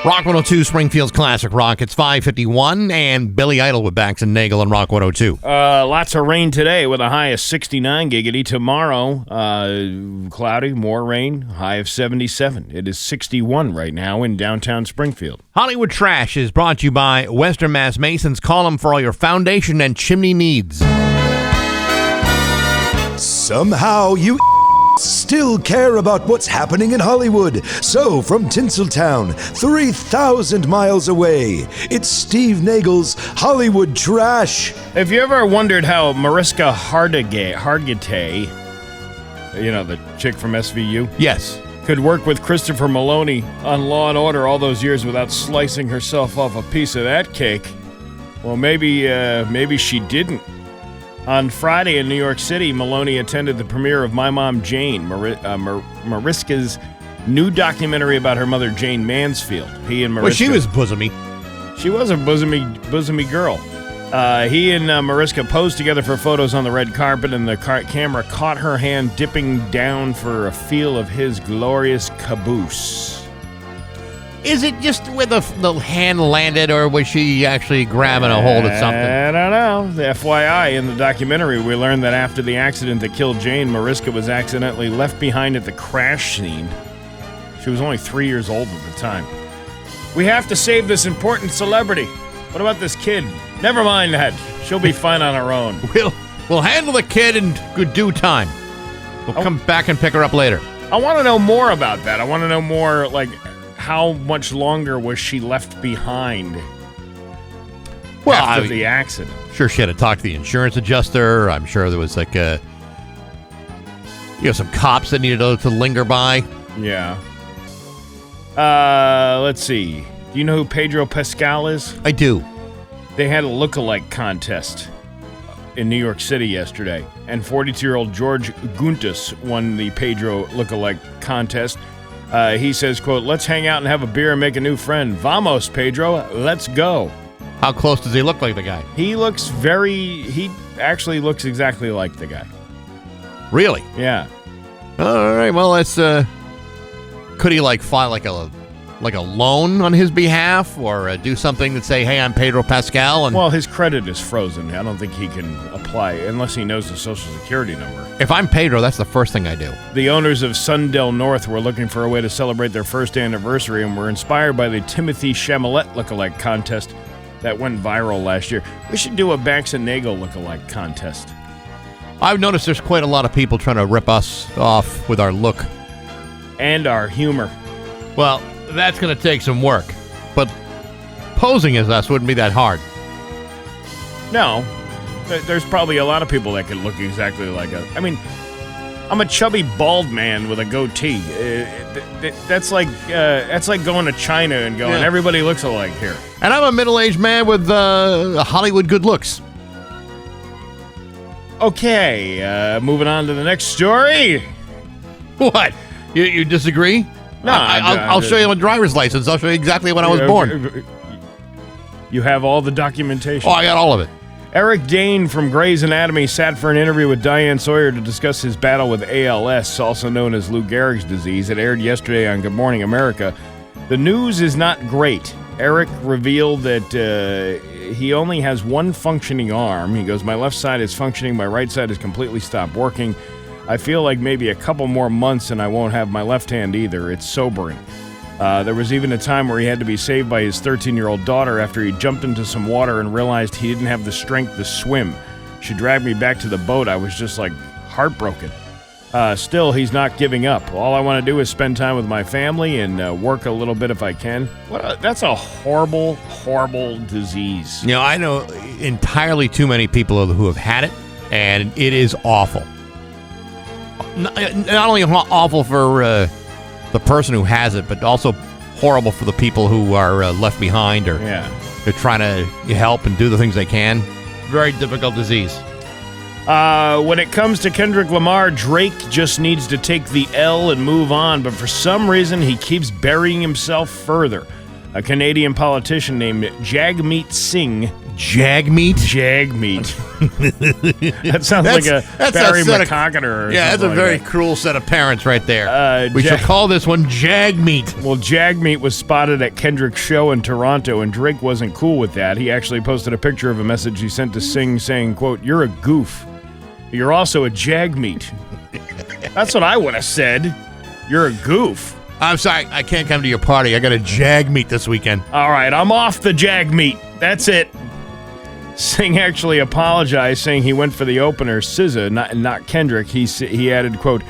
Rock 102, Springfield's Classic Rock. It's 5:51, and Billy Idol with Bax and Nagle on Rock 102. Lots of rain today with a high of 69 giggity. Tomorrow, cloudy, more rain, high of 77. It is 61 right now in downtown Springfield. Hollywood Trash is brought to you by Western Mass Masons. Call them for all your foundation and chimney needs. Somehow you still care about what's happening in Hollywood. So, from Tinseltown, 3,000 miles away, it's Steve Nagle's Hollywood Trash. Have you ever wondered how Mariska Hargitay, you know, the chick from SVU? Yes. Could work with Christopher Maloney on Law & Order all those years without slicing herself off a piece of that cake? Well, maybe she didn't. On Friday in New York City, Maloney attended the premiere of My Mom Jane, Mariska's new documentary about her mother, Jane Mansfield. He and Mariska... Well, she was bosomy. She was a bosomy girl. He and Mariska posed together for photos on the red carpet, and the camera caught her hand dipping down for a feel of his glorious caboose. Is it just where the hand landed, or was she actually grabbing a hold of something? I don't know. The FYI, in the documentary, we learned that after the accident that killed Jane, Mariska was accidentally left behind at the crash scene. She was only 3 years old at the time. We have to save this important celebrity. What about this kid? Never mind that. She'll be fine on her own. We'll handle the kid in good due time. We'll come back and pick her up later. I want to know more about that. I want to know more, like... How much longer was she left behind after the accident? Sure, she had to talk to the insurance adjuster. I'm sure there was like some cops that needed to linger by. Yeah. Let's see. Do you know who Pedro Pascal is? I do. They had a look-alike contest in New York City yesterday, and 42-year-old George Guntis won the Pedro look-alike contest. He says, quote, "Let's hang out and have a beer and make a new friend. Vamos, Pedro. Let's go." How close does he look like the guy? He actually looks exactly like the guy. Really? Yeah. All right. Well, that's, could he file like a loan on his behalf, or do something that say, "Hey, I'm Pedro Pascal"? And well, his credit is frozen. I don't think he can apply unless he knows the Social Security number. If I'm Pedro, that's the first thing I do. The owners of Sundell North were looking for a way to celebrate their first anniversary and were inspired by the Timothy Chalamet lookalike contest that went viral last year. We should do a Bax and Nagle lookalike contest. I've noticed there's quite a lot of people trying to rip us off with our look. And our humor. Well, that's going to take some work. But posing as us wouldn't be that hard. No. There's probably a lot of people that could look exactly like us. I mean, I'm a chubby bald man with a goatee. That's like going to China and going, everybody looks alike here. And I'm a middle-aged man with Hollywood good looks. Okay, moving on to the next story. What? You disagree? No, I'll show you my driver's license. I'll show you exactly when I was born. You have all the documentation. Oh, I got all of it. Eric Dane from Grey's Anatomy sat for an interview with Diane Sawyer to discuss his battle with ALS, also known as Lou Gehrig's disease. It aired yesterday on Good Morning America. The news is not great. Eric revealed that he only has one functioning arm. He goes, "My left side is functioning, my right side has completely stopped working. I feel like maybe a couple more months and I won't have my left hand either. It's sobering." There was even a time where he had to be saved by his 13-year-old daughter after he jumped into some water and realized he didn't have the strength to swim. She dragged me back to the boat. I was just heartbroken. Still, he's not giving up. All I want to do is spend time with my family and work a little bit if I can. That's a horrible, horrible disease. I know entirely too many people who have had it, and it is awful. Not only awful for the person who has it, but also horrible for the people who are left behind, or they're trying to help and do the things they can. Very difficult disease. When it comes to Kendrick Lamar, Drake just needs to take the L and move on, but for some reason he keeps burying himself further. A Canadian politician named Jagmeet Singh Jag meat? Jag meat. That sounds like a Barry McCockiner or yeah, that's a like very that. cruel set of parents right there. We should call this one Jag meat. Well, Jag meat was spotted at Kendrick's show in Toronto, and Drake wasn't cool with that. He actually posted a picture of a message he sent to Sing saying, quote, "You're a goof. You're also a Jag meat." That's what I would have said. You're a goof. I'm sorry, I can't come to your party. I got a Jag meat this weekend. All right, I'm off the Jag meat. That's it. Singh actually apologized, saying he went for the opener, SZA, not Kendrick. He added, quote,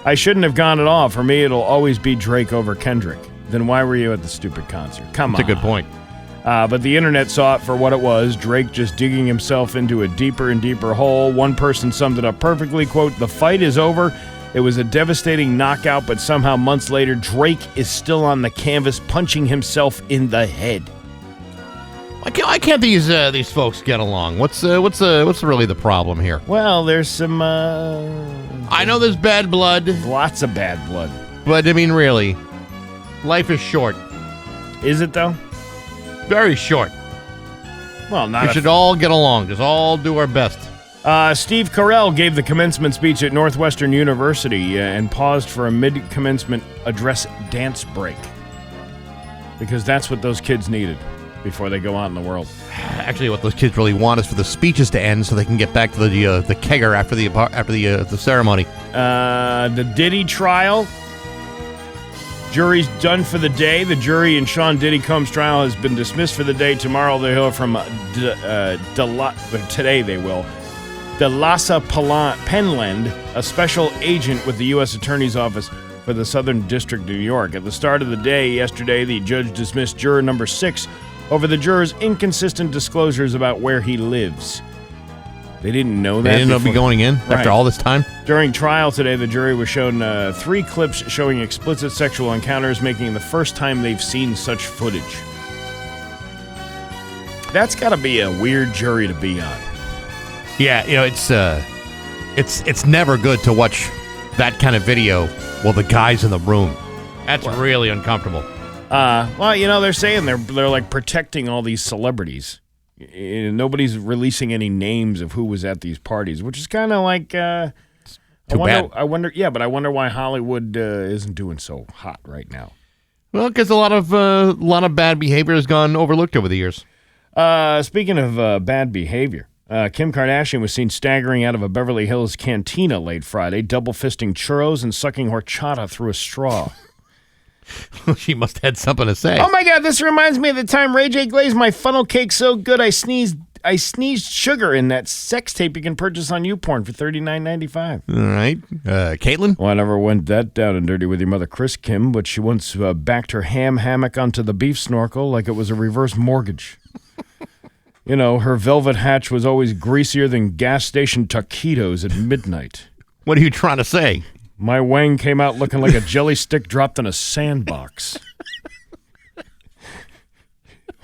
"I shouldn't have gone at all. For me, it'll always be Drake over Kendrick." Then why were you at the stupid concert? Come on. That's a good point. But the internet saw it for what it was, Drake just digging himself into a deeper and deeper hole. One person summed it up perfectly, quote, "The fight is over. It was a devastating knockout, but somehow months later, Drake is still on the canvas punching himself in the head." Why can't these folks get along? What's really the problem here? Well, there's some I know there's bad blood, lots of bad blood. but I mean, really, life is short. Is it though? Very short. Well, not. We should all get along. Just all do our best. Steve Carell gave the commencement speech at Northwestern University and paused for a mid-commencement address dance break because that's what those kids needed before they go out in the world. Actually, what those kids really want is for the speeches to end so they can get back to the kegger after the ceremony. The Diddy trial. Jury's done for the day. The jury in Sean Diddy Combs' trial has been dismissed for the day. Tomorrow they'll hear from today they will. Delasa Penland, a special agent with the U.S. Attorney's Office for the Southern District of New York. At the start of the day yesterday, the judge dismissed juror number 6 over the juror's inconsistent disclosures about where he lives. They didn't know that. They didn't know be going in after all this time? During trial today, the jury was shown 3 clips showing explicit sexual encounters, making it the first time they've seen such footage. That's got to be a weird jury to be on. Yeah, you know, it's never good to watch that kind of video while the guy's in the room. That's really uncomfortable. Well, you know, they're saying they're like protecting all these celebrities. Nobody's releasing any names of who was at these parties, which is kind of like Too bad. I wonder why Hollywood isn't doing so hot right now. Well, because a lot of bad behavior has gone overlooked over the years. Speaking of bad behavior, Kim Kardashian was seen staggering out of a Beverly Hills cantina late Friday, double-fisting churros and sucking horchata through a straw. She must have had something to say. Oh my God, this reminds me of the time Ray J glazed my funnel cake so good I sneezed sugar in that sex tape you can purchase on YouPorn for $39.95. All right. Caitlin? Well, I never went that down and dirty with your mother, Chris Kim, but she once backed her ham hammock onto the beef snorkel like it was a reverse mortgage. You know, her velvet hatch was always greasier than gas station taquitos at midnight. What are you trying to say? My wang came out looking like a jelly stick dropped in a sandbox.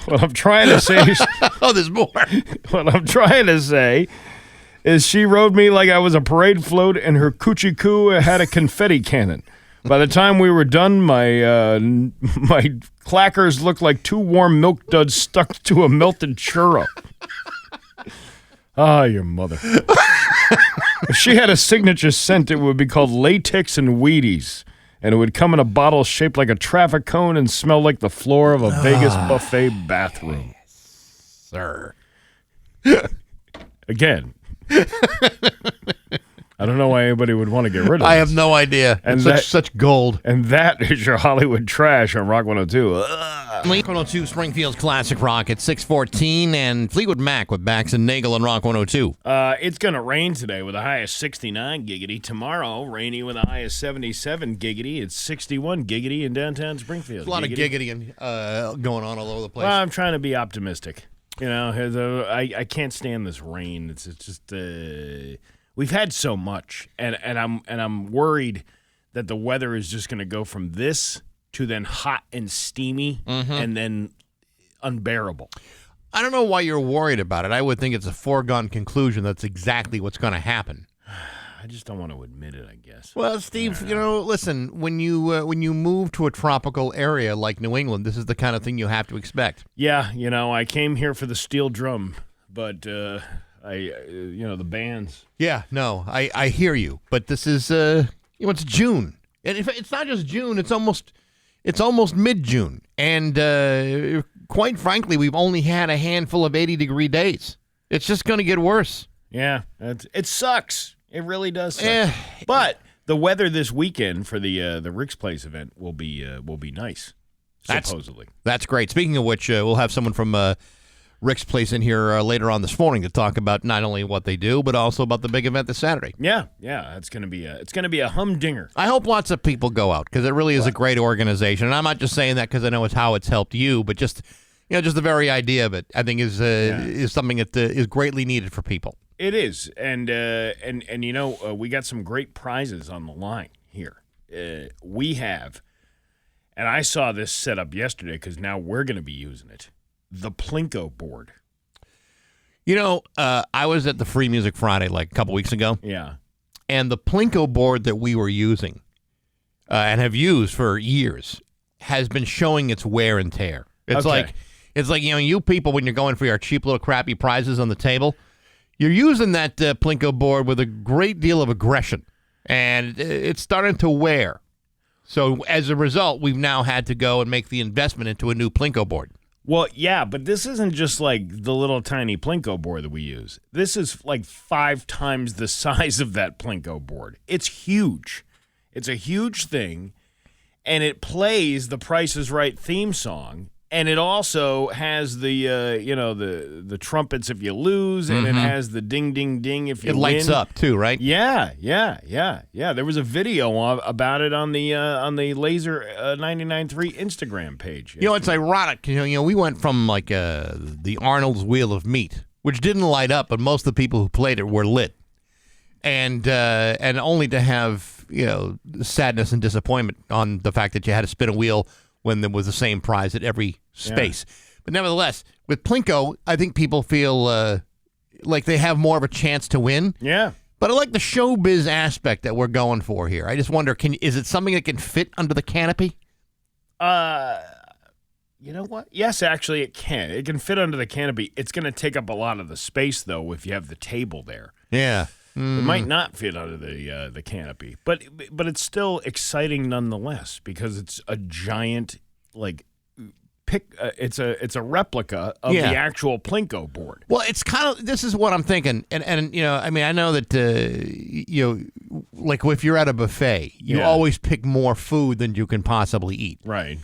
What I'm trying to say is... Oh, there's more. What I'm trying to say is she rode me like I was a parade float and her coochie coo had a confetti cannon. By the time we were done, my clackers looked like 2 warm milk duds stuck to a melted churro. Ah, your mother. If she had a signature scent, it would be called Latex and Wheaties. And it would come in a bottle shaped like a traffic cone and smell like the floor of a Vegas buffet bathroom. Sir. Again. I don't know why anybody would want to get rid of it. I have no idea. And it's such gold. And that is your Hollywood trash on Rock 102. Rock 102 Springfield's Classic Rock at 6:14 and Fleetwood Mac with Bax and Nagle on Rock 102. It's going to rain today with a high of 69 giggity. Tomorrow, rainy with a high of 77 giggity. It's 61 giggity in downtown Springfield. There's a lot of giggity going on all over the place. Well, I'm trying to be optimistic. You know, I can't stand this rain. It's just we've had so much, and I'm worried that the weather is just going to go from this to then hot and steamy and then unbearable. I don't know why you're worried about it. I would think it's a foregone conclusion that's exactly what's going to happen. I just don't want to admit it, I guess. Well, Steve, you know, listen, when you move to a tropical area like New England, this is the kind of thing you have to expect. Yeah, you know, I came here for the steel drum. but the bands. Yeah, no, I hear you, but this is it's June, and it's not just June. It's almost mid-June, and quite frankly, we've only had a handful of 80-degree days. It's just going to get worse. Yeah, it sucks. It really does suck. But the weather this weekend for the Rick's Place event will be nice. Supposedly. That's great. Speaking of which, we'll have someone from Rick's Place in here later on this morning to talk about not only what they do, but also about the big event this Saturday. Yeah, it's gonna be a humdinger. I hope lots of people go out because it really is a great organization, and I'm not just saying that because I know it's how it's helped you, but just just the very idea of it, I think is something that is greatly needed for people. It is, and we got some great prizes on the line here. We have. And I saw this set up yesterday because now we're going to be using it. The Plinko board. I was at the Free Music Friday like a couple weeks ago. Yeah. And the Plinko board that we were using and have used for years has been showing its wear and tear. It's like you people, when you're going for your cheap little crappy prizes on the table, you're using that Plinko board with a great deal of aggression. And it's starting to wear. So as a result, we've now had to go and make the investment into a new Plinko board. Well, yeah, but this isn't just like the little tiny Plinko board that we use. This is like 5 times the size of that Plinko board. It's huge. It's a huge thing, and it plays the Price is Right theme song, and it also has the the trumpets if you lose, and it has the ding ding ding if you win. It lights up too, right? Yeah. There was a video about it on the Laser 99.3 Instagram page. Yesterday. It's ironic. We went from like the Arnold's Wheel of Meat, which didn't light up, but most of the people who played it were lit, and only to have sadness and disappointment on the fact that you had to spin a wheel when there was the same prize at every space. Yeah. But nevertheless, with Plinko, I think people feel like they have more of a chance to win. Yeah. But I like the showbiz aspect that we're going for here. I just wonder, is it something that can fit under the canopy? You know what? Yes, actually it can. It can fit under the canopy. It's going to take up a lot of the space, though, if you have the table there. Yeah. It might not fit under the canopy, but it's still exciting nonetheless because it's a giant it's a replica of the actual Plinko board. Well, it's kind of this is what I'm thinking, and I know that like if you're at a buffet, you always pick more food than you can possibly eat. Right.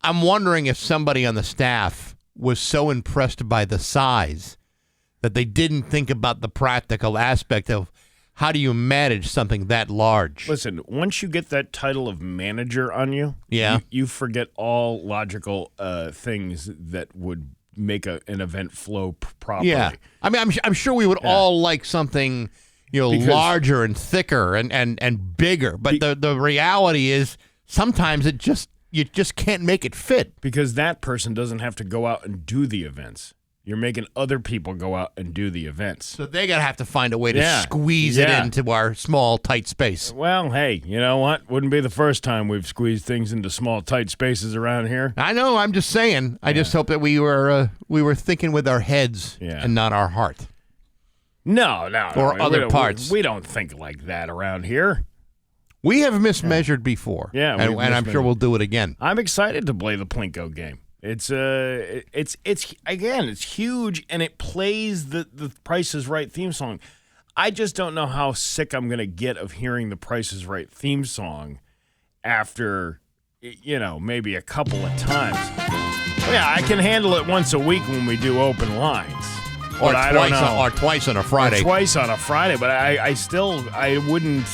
I'm wondering if somebody on the staff was so impressed by the size that they didn't think about the practical aspect of how do you manage something that large. Listen, once you get that title of manager on you, you forget all logical things that would make an event flow properly. Yeah, I mean, I'm sure we would all like something larger and thicker and bigger, but the reality is sometimes you just can't make it fit because that person doesn't have to go out and do the events. You're making other people go out and do the events. So they're going to have to find a way to squeeze it into our small, tight space. Well, hey, you know what? Wouldn't be the first time we've squeezed things into small, tight spaces around here. I know. I'm just saying. I just hope that we were thinking with our heads and not our heart. No. Or other parts. We don't think like that around here. We have mismeasured before. Yeah. And I'm sure we'll do it again. I'm excited to play the Plinko game. It's huge, and it plays the Price is Right theme song. I just don't know how sick I'm gonna get of hearing the Price is Right theme song after maybe a couple of times. Yeah, I can handle it once a week when we do open lines, or twice on a Friday. Or twice on a Friday, but I wouldn't.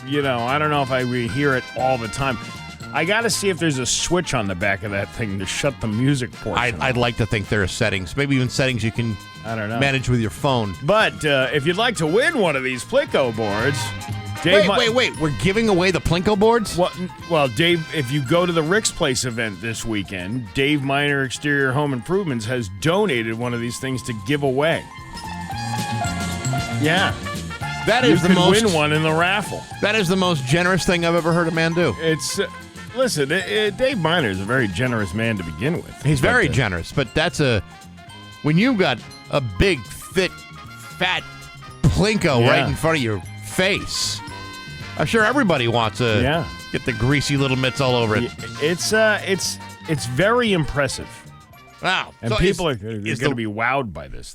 I don't know if I would hear it all the time. I got to see if there's a switch on the back of that thing to shut the music portion. I'd like to think there are settings. Maybe even settings you can manage with your phone. But if you'd like to win one of these Plinko boards... Wait. We're giving away the Plinko boards? Well, Dave, if you go to the Rick's Place event this weekend, Dave Miner Exterior Home Improvements has donated one of these things to give away. Yeah. You could win one in the raffle. That is the most generous thing I've ever heard a man do. Listen, Dave Miner is a very generous man to begin with. He's very generous, but when you've got a big, thick, fat Plinko right in front of your face. I'm sure everybody wants to get the greasy little mitts all over it. It's very impressive. Wow. And so people are going to be wowed by this.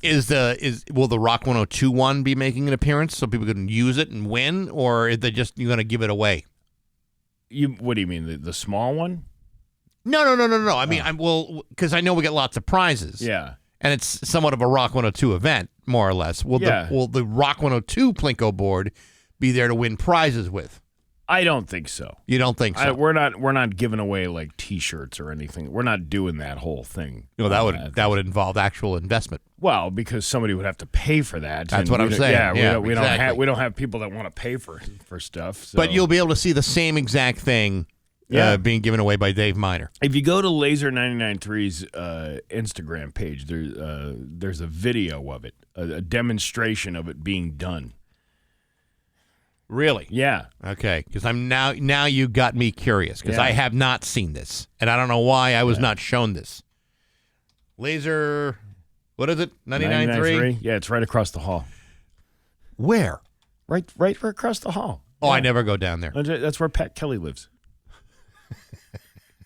Will the Rock 102 one be making an appearance so people can use it and win, or are they just going to give it away? What do you mean, the small one? No. I mean, because I know we get lots of prizes. Yeah. And it's somewhat of a Rock 102 event, more or less. Will the Rock 102 Plinko board be there to win prizes with? I don't think so. You don't think so? We're not giving away like T-shirts or anything. We're not doing that whole thing. That would involve actual investment. Well, because somebody would have to pay for that. That's what I'm saying. Yeah, we don't have people that want to pay for stuff. So. But you'll be able to see the same exact thing being given away by Dave Miner. If you go to Laser 99.3's Instagram page, there's a video of it, a demonstration of it being done. Really? Yeah. Okay, because I'm now you got me curious because I have not seen this, and I don't know why I was not shown this. Laser, what is it? 99.3? Yeah, it's right across the hall. Where? Right across the hall. Oh, yeah. I never go down there. That's where Pat Kelly lives.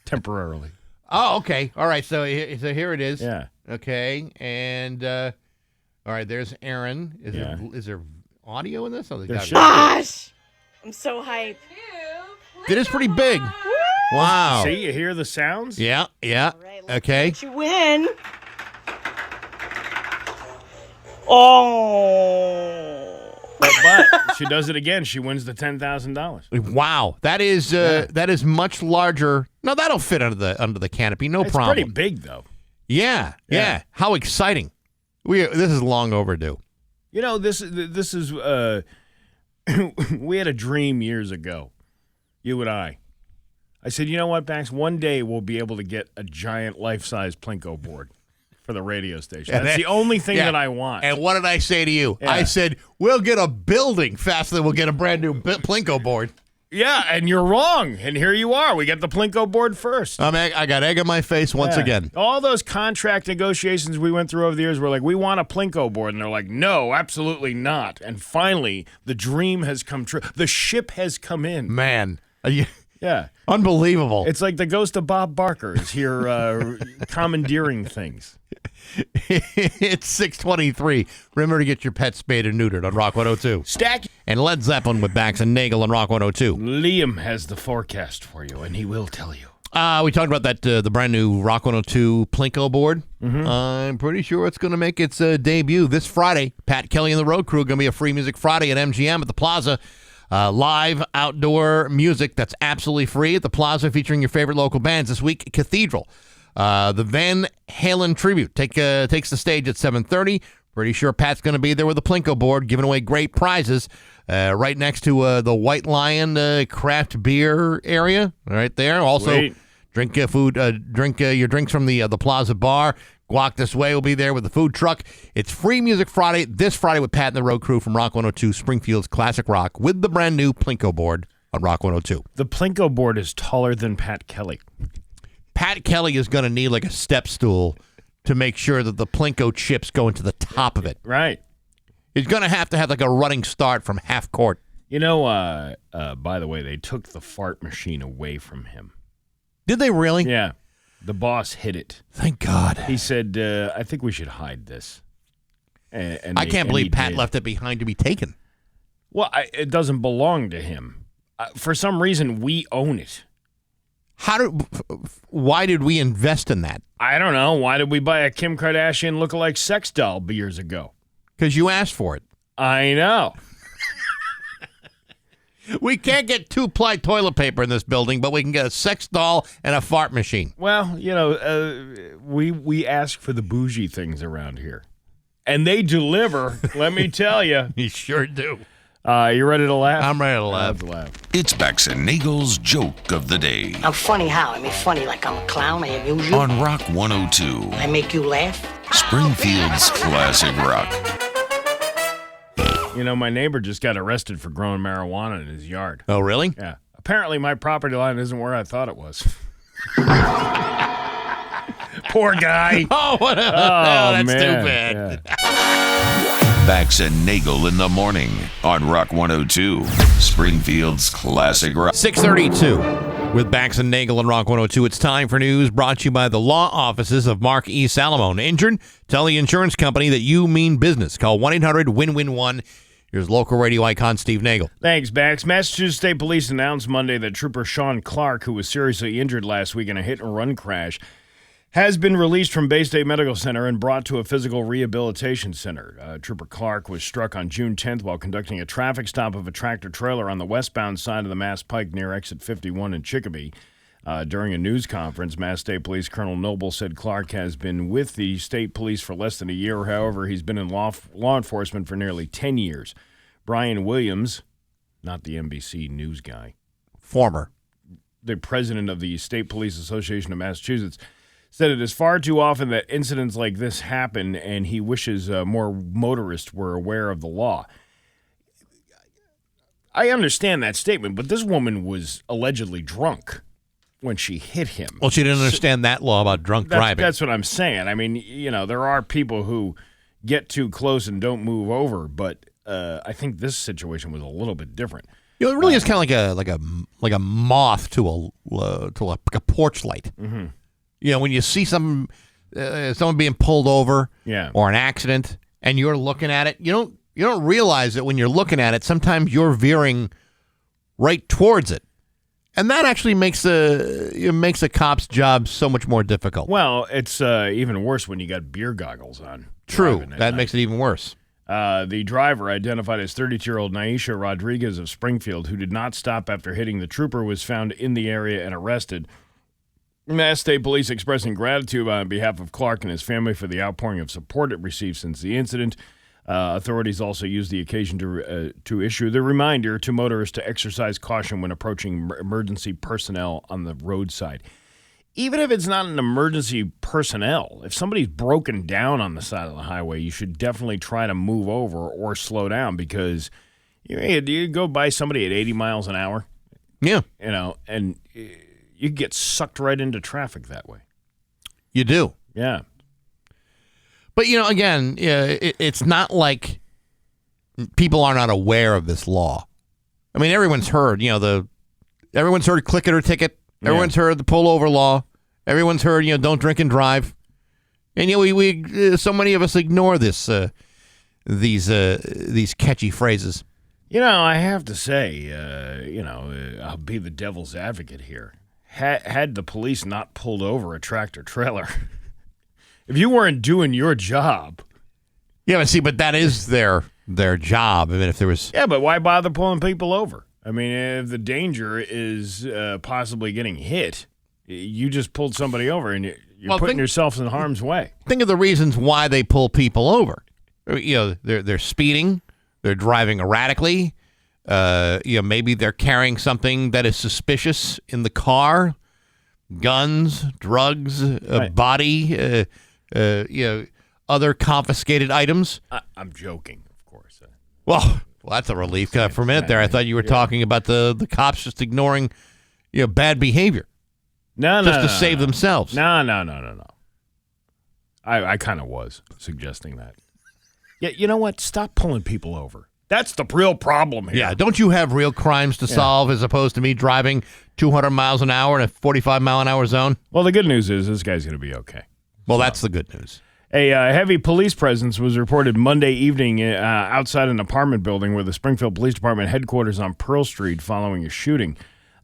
Temporarily. Oh, okay. All right. So here it is. Yeah. Okay, and all right. There's Aaron. Is there audio in this? Oh, gosh, I'm so hyped. It is pretty big. Wow. See, you hear the sounds? Yeah. Right, Okay. Let you win. Oh. But she does it again. She wins the $10,000. Wow. That is much larger. No, that'll fit under the canopy. No problem. It's pretty big though. Yeah. How exciting. This is long overdue. You know, this is we had a dream years ago, you and I. I said, you know what, Bax? One day we'll be able to get a giant life-size Plinko board for the radio station. That's the only thing that I want. And what did I say to you? Yeah. I said, we'll get a building faster than we'll get a brand new Plinko board. Yeah, and you're wrong. And here you are. We get the Plinko board first. I got egg on my face once again. All those contract negotiations we went through over the years were like, we want a Plinko board. And they're like, no, absolutely not. And finally, the dream has come true. The ship has come in. Man. Yeah. Unbelievable. It's like the ghost of Bob Barker is here commandeering things. It's 6:23. Remember to get your pet spayed and neutered on Rock 102. Stack. And Led Zeppelin with Bax and Nagle on Rock 102. Liam has the forecast for you, and he will tell you. We talked about that the brand new Rock 102 Plinko board. Mm-hmm. I'm pretty sure it's going to make its debut this Friday. Pat Kelly and the Road Crew going to be a Free Music Friday at MGM at the Plaza. Live outdoor music that's absolutely free at the Plaza, featuring your favorite local bands this week. Cathedral, the Van Halen tribute takes the stage at 7:30. Pretty sure Pat's going to be there with a Plinko board, giving away great prizes. Right next to the White Lion craft beer area, right there. Also, drink your drinks from the Plaza bar. Walk this way will be there with the food truck. It's Free Music Friday this Friday with Pat and the Road Crew from Rock 102, Springfield's classic rock, with the brand new Plinko board on Rock 102. The Plinko board is taller than Pat Kelly. Pat Kelly is going to need like a step stool to make sure that the Plinko chips go into the top of it. Right. He's going to have like a running start from half court. You know, by the way, they took the fart machine away from him. Did they really? Yeah. The boss hid it. Thank God. He said, I think we should hide this. And I can't believe Pat left it behind to be taken. Well, it doesn't belong to him. For some reason, we own it. Why did we invest in that? I don't know. Why did we buy a Kim Kardashian lookalike sex doll years ago? Because you asked for it. I know. We can't get 2-ply toilet paper in this building, but we can get a sex doll and a fart machine. Well, you know, we ask for the bougie things around here. And they deliver, let me tell you. You sure do. You ready to laugh? I'm ready to laugh. It's Bax and Nagle's Joke of the Day. I'm funny how? I mean funny like I'm a clown, I amuse you. On Rock 102. I make you laugh. Springfield's classic rock. You know, my neighbor just got arrested for growing marijuana in his yard. Oh, really? Yeah. Apparently, my property line isn't where I thought it was. Poor guy. Oh, that's man. too bad. Yeah. Bax and Nagle in the morning on Rock 102, Springfield's classic rock. 6:32 with Bax and Nagle and Rock 102. It's time for news brought to you by the law offices of Mark E. Salamone. Injured? Tell the insurance company that you mean business. Call 1-800-WIN-WIN-1. Here's local radio icon Steve Nagle. Thanks, Bax. Massachusetts State Police announced Monday that Trooper Sean Clark, who was seriously injured last week in a hit-and-run crash, has been released from Bay State Medical Center and brought to a physical rehabilitation center. Trooper Clark was struck on June 10th while conducting a traffic stop of a tractor-trailer on the westbound side of the Mass Pike near exit 51 in Chicopee. During a news conference, Mass State Police Colonel Noble said Clark has been with the state police for less than a year. However, he's been in law enforcement for nearly 10 years. Brian Williams, not the NBC news guy, Former. the president of the State Police Association of Massachusetts, said it is far too often that incidents like this happen, and he wishes more motorists were aware of the law. I understand that statement, but this woman was allegedly drunk when she hit him. Well, she didn't understand that law about drunk driving. That's what I'm saying. I mean, you know, there are people who get too close and don't move over, but I think this situation was a little bit different. You know, it really is kind of like a moth to a porch light. Mm-hmm. You know, when you see someone being pulled over, Yeah. or an accident, and you're looking at it, you don't realize that when you're looking at it, sometimes you're veering right towards it, and that actually makes a cop's job so much more difficult. Well, it's even worse when you got beer goggles on. True, that makes it even worse. The driver, identified as 32-year-old Naisha Rodriguez of Springfield, who did not stop after hitting the trooper, was found in the area and arrested. Mass State Police expressing gratitude on behalf of Clark and his family for the outpouring of support it received since the incident. Authorities also used the occasion to issue the reminder to motorists to exercise caution when approaching emergency personnel on the roadside. Even if it's not an emergency personnel, if somebody's broken down on the side of the highway, you should definitely try to move over or slow down, because you go by somebody at 80 miles an hour, Yeah, you know, and you get sucked right into traffic that way. you do. Yeah. But, you know, again, it's not like people are not aware of this law. I mean, everyone's heard, everyone's heard click it or ticket. Everyone's heard the pullover law. Everyone's heard, don't drink and drive. And, we so many of us ignore these catchy phrases. I have to say, I'll be the devil's advocate here. Had the police not pulled over a tractor trailer, if you weren't doing your job. Yeah, but that is their job. I mean, if there was. Yeah, but why bother pulling people over? I mean, if the danger is possibly getting hit, you just pulled somebody over and you're putting yourself in harm's way. Think of the reasons why they pull people over. They're speeding, they're driving erratically. Maybe they're carrying something that is suspicious in the car, guns, drugs, body, other confiscated items. I'm joking, of course. Well, that's a relief. For a minute there, I thought you were talking about the cops just ignoring, bad behavior. No, just to save themselves. No. I kind of was suggesting that. Yeah, you know what? Stop pulling people over. That's the real problem here. Yeah, don't you have real crimes to solve as opposed to me driving 200 miles an hour in a 45-mile-an-hour zone? Well, the good news is this guy's going to be okay. Well, that's the good news. A heavy police presence was reported Monday evening outside an apartment building where the Springfield Police Department headquarters on Pearl Street following a shooting.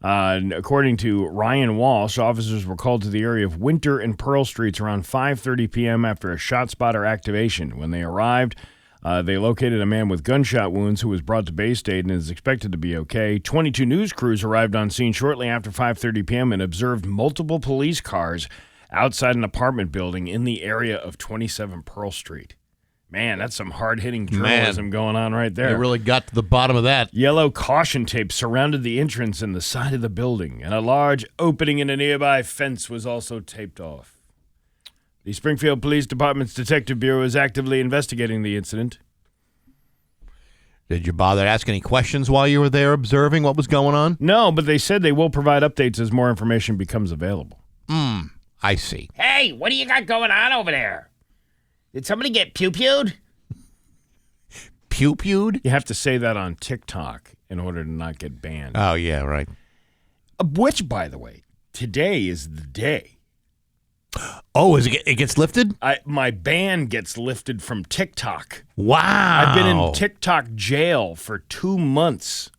According to Ryan Walsh, officers were called to the area of Winter and Pearl Streets around 5:30 p.m. after a shot spotter activation. When they arrived, they located a man with gunshot wounds who was brought to Bay State and is expected to be okay. 22 news crews arrived on scene shortly after 5:30 p.m. and observed multiple police cars outside an apartment building in the area of 27 Pearl Street. Man, that's some hard-hitting journalism going on right there. They really got to the bottom of that. Yellow caution tape surrounded the entrance and the side of the building, and a large opening in a nearby fence was also taped off. The Springfield Police Department's Detective Bureau is actively investigating the incident. Did you bother to ask any questions while you were there observing what was going on? No, but they said they will provide updates as more information becomes available. I see. Hey, what do you got going on over there? Did somebody get pew-pewed? pew-pewed? You have to say that on TikTok in order to not get banned. Oh, yeah, right. Which, by the way, today is the day. Oh, it gets lifted? My ban gets lifted from TikTok. Wow. I've been in TikTok jail for 2 months.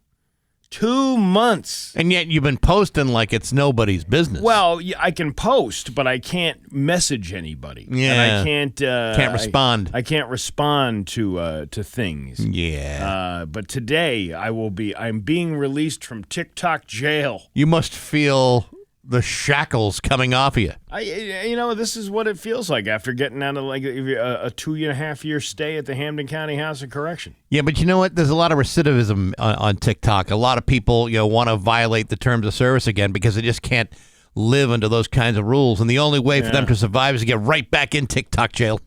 2 months. And yet you've been posting like it's nobody's business. Well, I can post, but I can't message anybody. Yeah. And I can't... Can't respond. I can't respond to things. Yeah. But today, I'm being released from TikTok jail. You must feel the shackles coming off of you. This is what it feels like after getting out of like a 2.5-year stay at the Hampden County House of Correction. Yeah, but you know what? There's a lot of recidivism on TikTok. A lot of people, want to violate the terms of service again because they just can't live under those kinds of rules. And the only way for them to survive is to get right back in TikTok jail.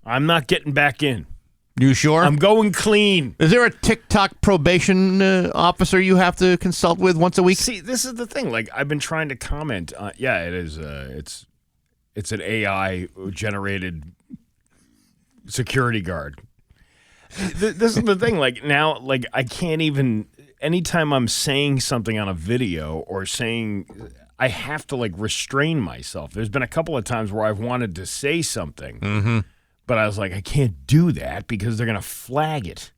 I'm not getting back in. You sure? I'm going clean. Is there a TikTok probation officer you have to consult with once a week? See, this is the thing. Like, I've been trying to comment. It is. It's an AI generated security guard. This is the thing. Like now, like I can't even. Anytime I'm saying something on a video or saying, I have to like restrain myself. There's been a couple of times where I've wanted to say something. Mm-hmm. But I was like, I can't do that because they're going to flag it.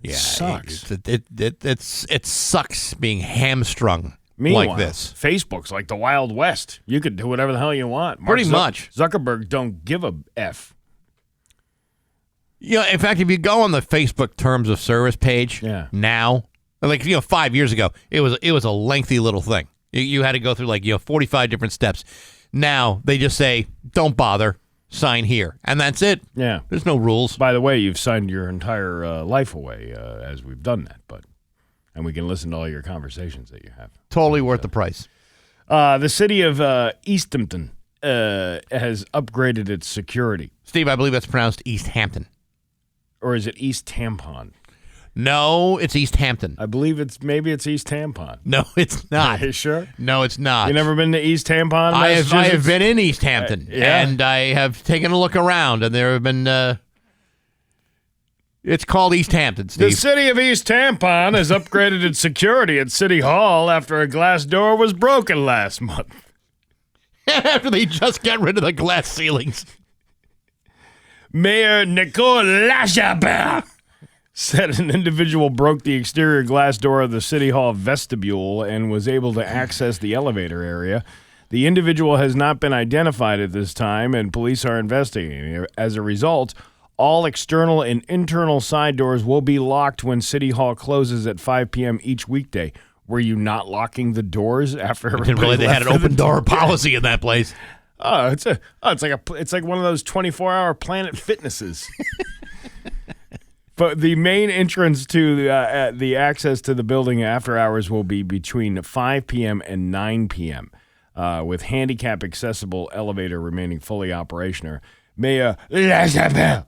Yeah, it sucks. It sucks being hamstrung Meanwhile, like this. Facebook's like the Wild West. You could do whatever the hell you want. Pretty much. Zuckerberg don't give a F. In fact, if you go on the Facebook terms of service page now, like 5 years ago, it was a lengthy little thing. You had to go through 45 different steps. Now they just say, don't bother. Sign here, and that's it. Yeah. There's no rules. By the way, you've signed your entire life away as we've done that, and we can listen to all your conversations that you have. Totally worth the price. The city of Easthampton has upgraded its security. Steve, I believe that's pronounced East Hampton. Or is it East Tampon? No, it's East Hampton. I believe it's East Tampon. No, it's not. Are you sure? No, it's not. You never been to East Tampon? I have been in East Hampton, and I have taken a look around, and there have been. It's called East Hampton, Steve. The city of East Tampon has upgraded its security at City Hall after a glass door was broken last month. After they just got rid of the glass ceilings. Mayor Nicole Lachabert said an individual broke the exterior glass door of the City Hall vestibule and was able to access the elevator area. The individual has not been identified at this time, and police are investigating. As a result, all external and internal side doors will be locked when City Hall closes at 5 p.m. each weekday. Were you not locking the doors after everybody didn't realize they had an open door policy in that place. It's like one of those 24-hour Planet Fitnesses. But the main entrance to the access to the building after hours will be between 5 p.m. and 9 p.m., with handicap-accessible elevator remaining fully operational. Mayor Lachabert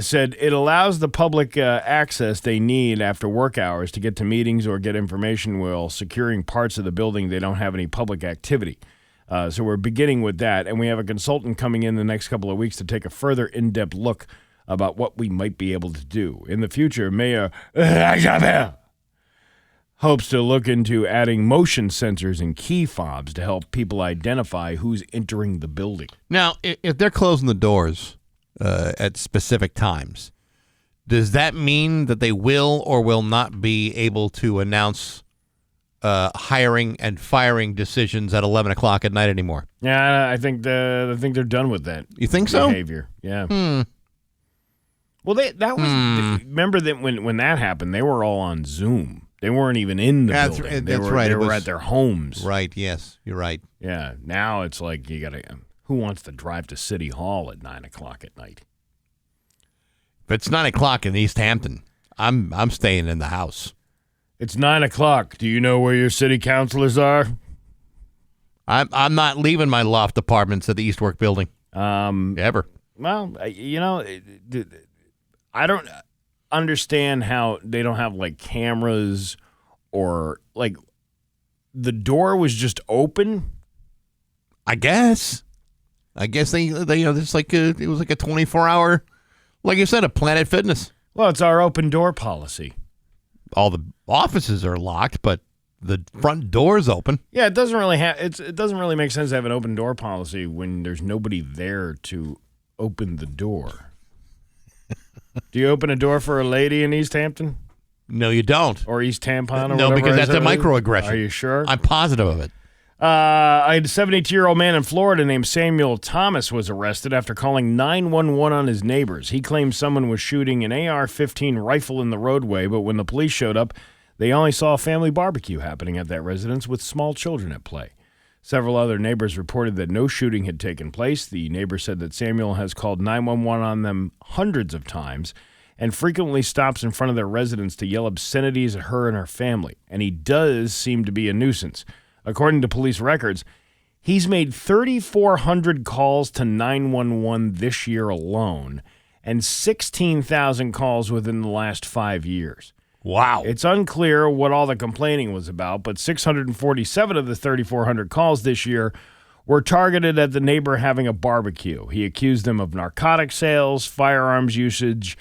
said it allows the public access they need after work hours to get to meetings or get information while securing parts of the building they don't have any public activity. So we're beginning with that, and we have a consultant coming in the next couple of weeks to take a further in-depth look about what we might be able to do. In the future, Mayor Lachabert hopes to look into adding motion sensors and key fobs to help people identify who's entering the building. Now, if they're closing the doors at specific times, does that mean that they will or will not be able to announce hiring and firing decisions at 11 o'clock at night anymore? Yeah, I think they're done with that. You think so? Behavior, yeah. Well, remember that when that happened, they were all on Zoom. They weren't even in the building. That's right. They were at their homes. Right. Yes, you're right. Yeah. Now it's like you gotta. Who wants to drive to City Hall at 9 o'clock at night? If it's 9 o'clock in East Hampton, I'm staying in the house. It's 9 o'clock. Do you know where your city councilors are? I'm not leaving my loft apartments at the Eastwork building. Ever. Well, I don't understand how they don't have like cameras or like the door was just open. I guess they it's like it was like a 24-hour Like you said, a Planet Fitness. Well, it's our open door policy. All the offices are locked, but the front door's open. Yeah, it doesn't really make sense to have an open door policy when there's nobody there to open the door. Do you open a door for a lady in East Hampton? No, you don't. Or East Tampon or No, whatever because that's a it is? microaggression. Are you sure? I'm positive of it. A 72-year-old man in Florida named Samuel Thomas was arrested after calling 911 on his neighbors. He claimed someone was shooting an AR-15 rifle in the roadway, but when the police showed up, they only saw a family barbecue happening at that residence with small children at play. Several other neighbors reported that no shooting had taken place. The neighbor said that Samuel has called 911 on them hundreds of times and frequently stops in front of their residence to yell obscenities at her and her family, and he does seem to be a nuisance. According to police records, he's made 3,400 calls to 911 this year alone and 16,000 calls within the last 5 years. Wow. It's unclear what all the complaining was about, but 647 of the 3,400 calls this year were targeted at the neighbor having a barbecue. He accused them of narcotic sales, firearms usage,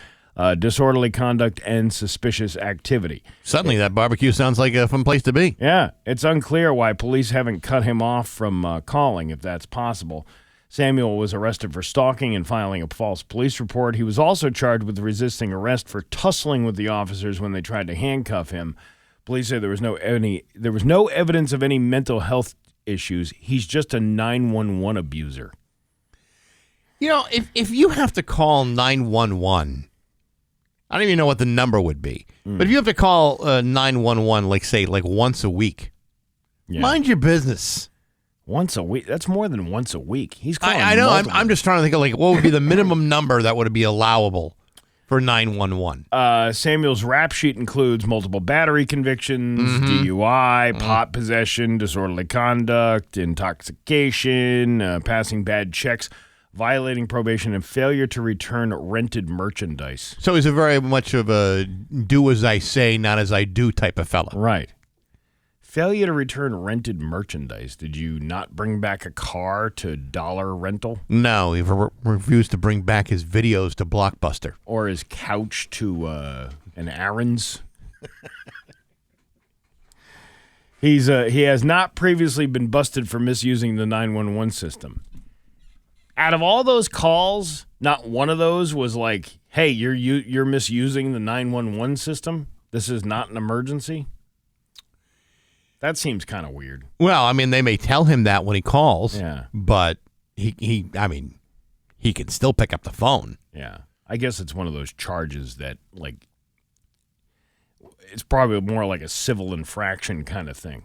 disorderly conduct, and suspicious activity. Suddenly, that barbecue sounds like a fun place to be. Yeah, it's unclear why police haven't cut him off from calling, if that's possible. Samuel was arrested for stalking and filing a false police report. He was also charged with resisting arrest for tussling with the officers when they tried to handcuff him. Police say there was no evidence of any mental health issues. He's just a 911 abuser. You know, if you have to call 911, I don't even know what the number would be. But if you have to call 911, like once a week, mind your business. Once a week? That's more than once a week. He's calling I know. multiple. I'm just trying to think of what would be the minimum number that would be allowable for 911. Samuel's rap sheet includes multiple battery convictions, DUI, pot possession, disorderly conduct, intoxication, passing bad checks, violating probation, and failure to return rented merchandise. So he's a very much of a do as I say, not as I do type of fella. Right. Failure to return rented merchandise. Did you not bring back a car to Dollar Rental? No, he refused to bring back his videos to Blockbuster. Or his couch to an Aaron's? He has not previously been busted for misusing the 911 system. Out of all those calls, not one of those was like, hey, you're misusing the 911 system? This is not an emergency? That seems kind of weird. Well, I mean, they may tell him that when he calls, Yeah. but he can still pick up the phone. Yeah. I guess it's one of those charges that, like, it's probably more like a civil infraction kind of thing.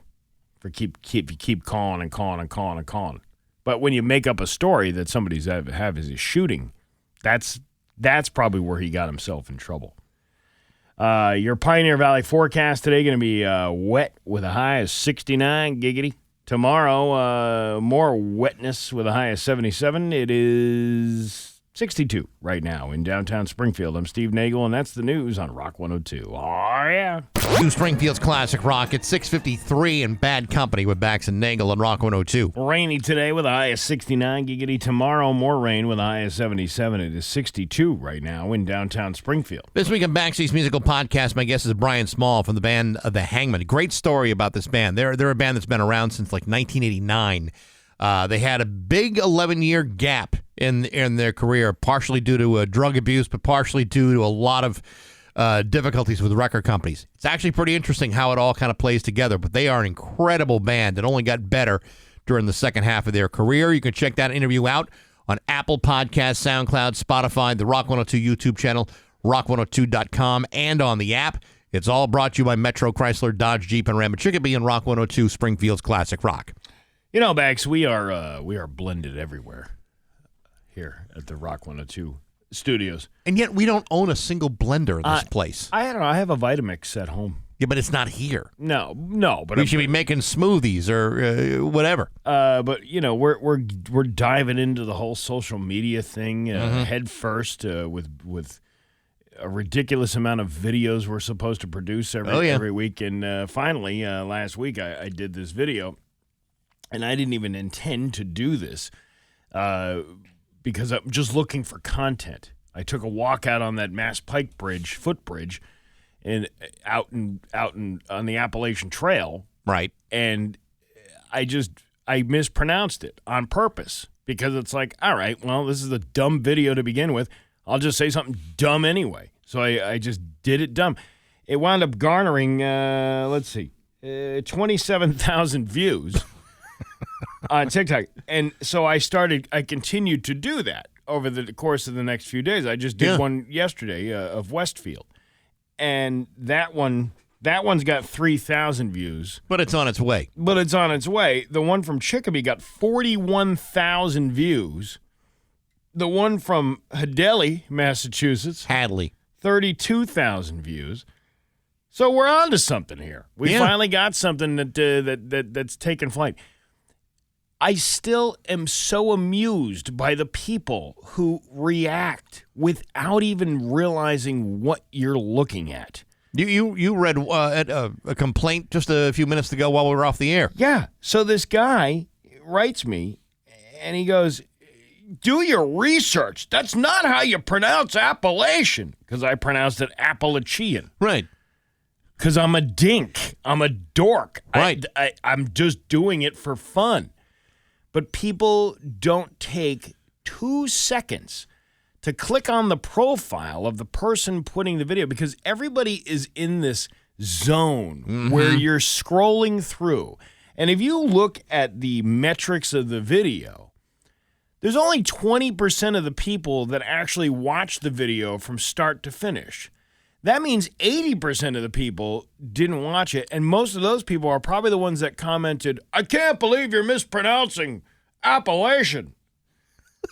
For you keep calling and calling and calling and calling. But when you make up a story that somebody's is a shooting, that's probably where he got himself in trouble. Your Pioneer Valley forecast today going to be wet with a high of 69, giggity. Tomorrow, more wetness with a high of 77. It is 62 right now in downtown Springfield. I'm Steve Nagle, and that's the news on Rock 102. Oh, yeah. New Springfield's Classic Rock at 6:53 in Bad Company with Bax and Nagle on Rock 102. Rainy today with a high of 69, giggity. Tomorrow, more rain with a high of 77. It is 62 right now in downtown Springfield. This week on Baxi's Musical Podcast, my guest is Brian Small from the band The Hangman. Great story about this band. They're a band that's been around since like 1989. They had a big 11-year gap in their career, partially due to drug abuse, but partially due to a lot of difficulties with record companies. It's actually pretty interesting how it all kind of plays together, but they are an incredible band that only got better during the second half of their career. You can check that interview out on Apple Podcasts, SoundCloud, Spotify, the Rock 102 YouTube channel, rock102.com, and on the app. It's all brought to you by Metro Chrysler, Dodge, Jeep, and Ram Chicopee and Rock 102, Springfield's Classic Rock. You know, Bax, we are blended everywhere here at the Rock 102 studios. And yet we don't own a single blender in this place. I don't know. I have a Vitamix at home. Yeah, but it's not here. No, but We should be making smoothies or whatever. But you know, we're diving into the whole social media thing head first with a ridiculous amount of videos we're supposed to produce every week. And finally, last week I did this video, and I didn't even intend to do this because I'm just looking for content. I took a walk out on that Mass Pike Bridge, footbridge, and out on the Appalachian Trail. Right. And I mispronounced it on purpose because it's like, all right, well, this is a dumb video to begin with. I'll just say something dumb anyway. So I just did it dumb. It wound up garnering, 27,000 views on TikTok. And so I continued to do that over the course of the next few days. I just did one yesterday of Westfield. And that one's got 3,000 views. But it's on its way. The one from Chicopee got 41,000 views. The one from Hadley, Massachusetts, Hadley, 32,000 views. So we're on to something here. We finally got something that's taken flight. I still am so amused by the people who react without even realizing what you're looking at. You read a complaint just a few minutes ago while we were off the air. Yeah. So this guy writes me, and he goes, do your research. That's not how you pronounce Appalachian. Because I pronounced it Appalachian. Right. Because I'm a dink. I'm a dork. Right. I'm just doing it for fun. But people don't take 2 seconds to click on the profile of the person putting the video, because everybody is in this zone where you're scrolling through. And if you look at the metrics of the video, there's only 20% of the people that actually watch the video from start to finish. That means 80% of the people didn't watch it, and most of those people are probably the ones that commented, I can't believe you're mispronouncing Appalachian.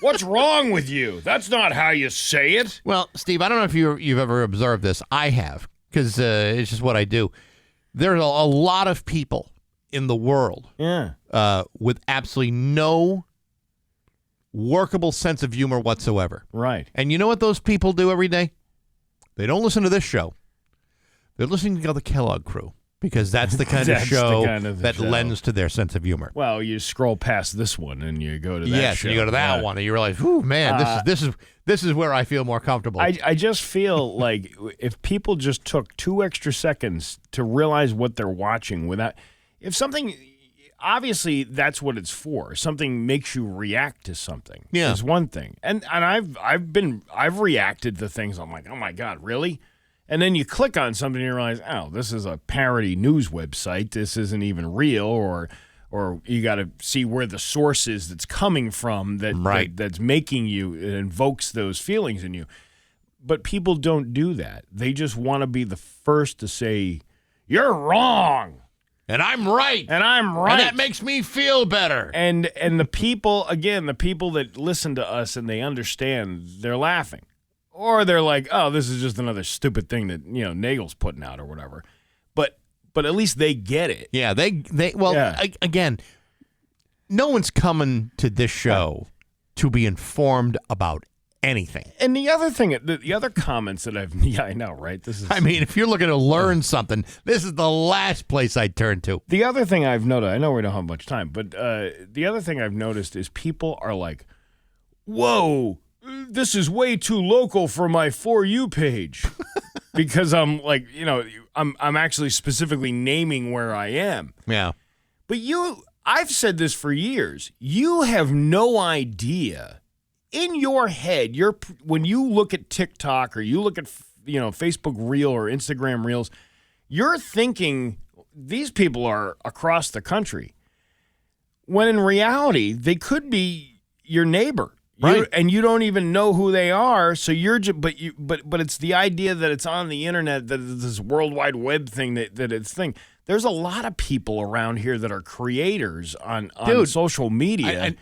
What's wrong with you? That's not how you say it. Well, Steve, I don't know if you've ever observed this. I have, because it's just what I do. There's a lot of people in the world with absolutely no workable sense of humor whatsoever. Right. And you know what those people do every day? They don't listen to this show. They're listening to the Kellogg Crew, because that's the kind of show that lends to their sense of humor. Well, you scroll past this one and you go to that show. And you go to that one and you realize, "Ooh, man, this is where I feel more comfortable." I just feel like if people just took 2 extra seconds to realize what they're watching if something, obviously that's what it's for. Something makes you react to something. Yeah, is one thing. And I've reacted to things. I'm like, oh my God, really? And then you click on something and you realize, oh, this is a parody news website. This isn't even real, or you got to see where the source is that's coming from that's making you, it invokes those feelings in you. But people don't do that. They just want to be the first to say, you're wrong. And I'm right. And I'm right. And that makes me feel better. And the people, again, the people that listen to us and they understand, they're laughing. Or they're like, oh, this is just another stupid thing that, Nagle's putting out or whatever. But at least they get it. Yeah, again, no one's coming to this show to be informed about anything. And the other thing, the other comments that I know, right? If you're looking to learn something, this is the last place I'd turn to. The other thing I've noticed, I know we don't have much time, but the other thing I've noticed is people are like, whoa, this is way too local for my For You page. Because I'm like, I'm actually specifically naming where I am. Yeah. But I've said this for years. You have no idea in your head, when you look at TikTok or you look at Facebook Reel or Instagram Reels, you're thinking these people are across the country. When in reality, they could be your neighbor. Right. And you don't even know who they are, so but it's the idea that it's on the internet, that it's this World Wide Web thing, that it's thing. There's a lot of people around here that are creators on social media.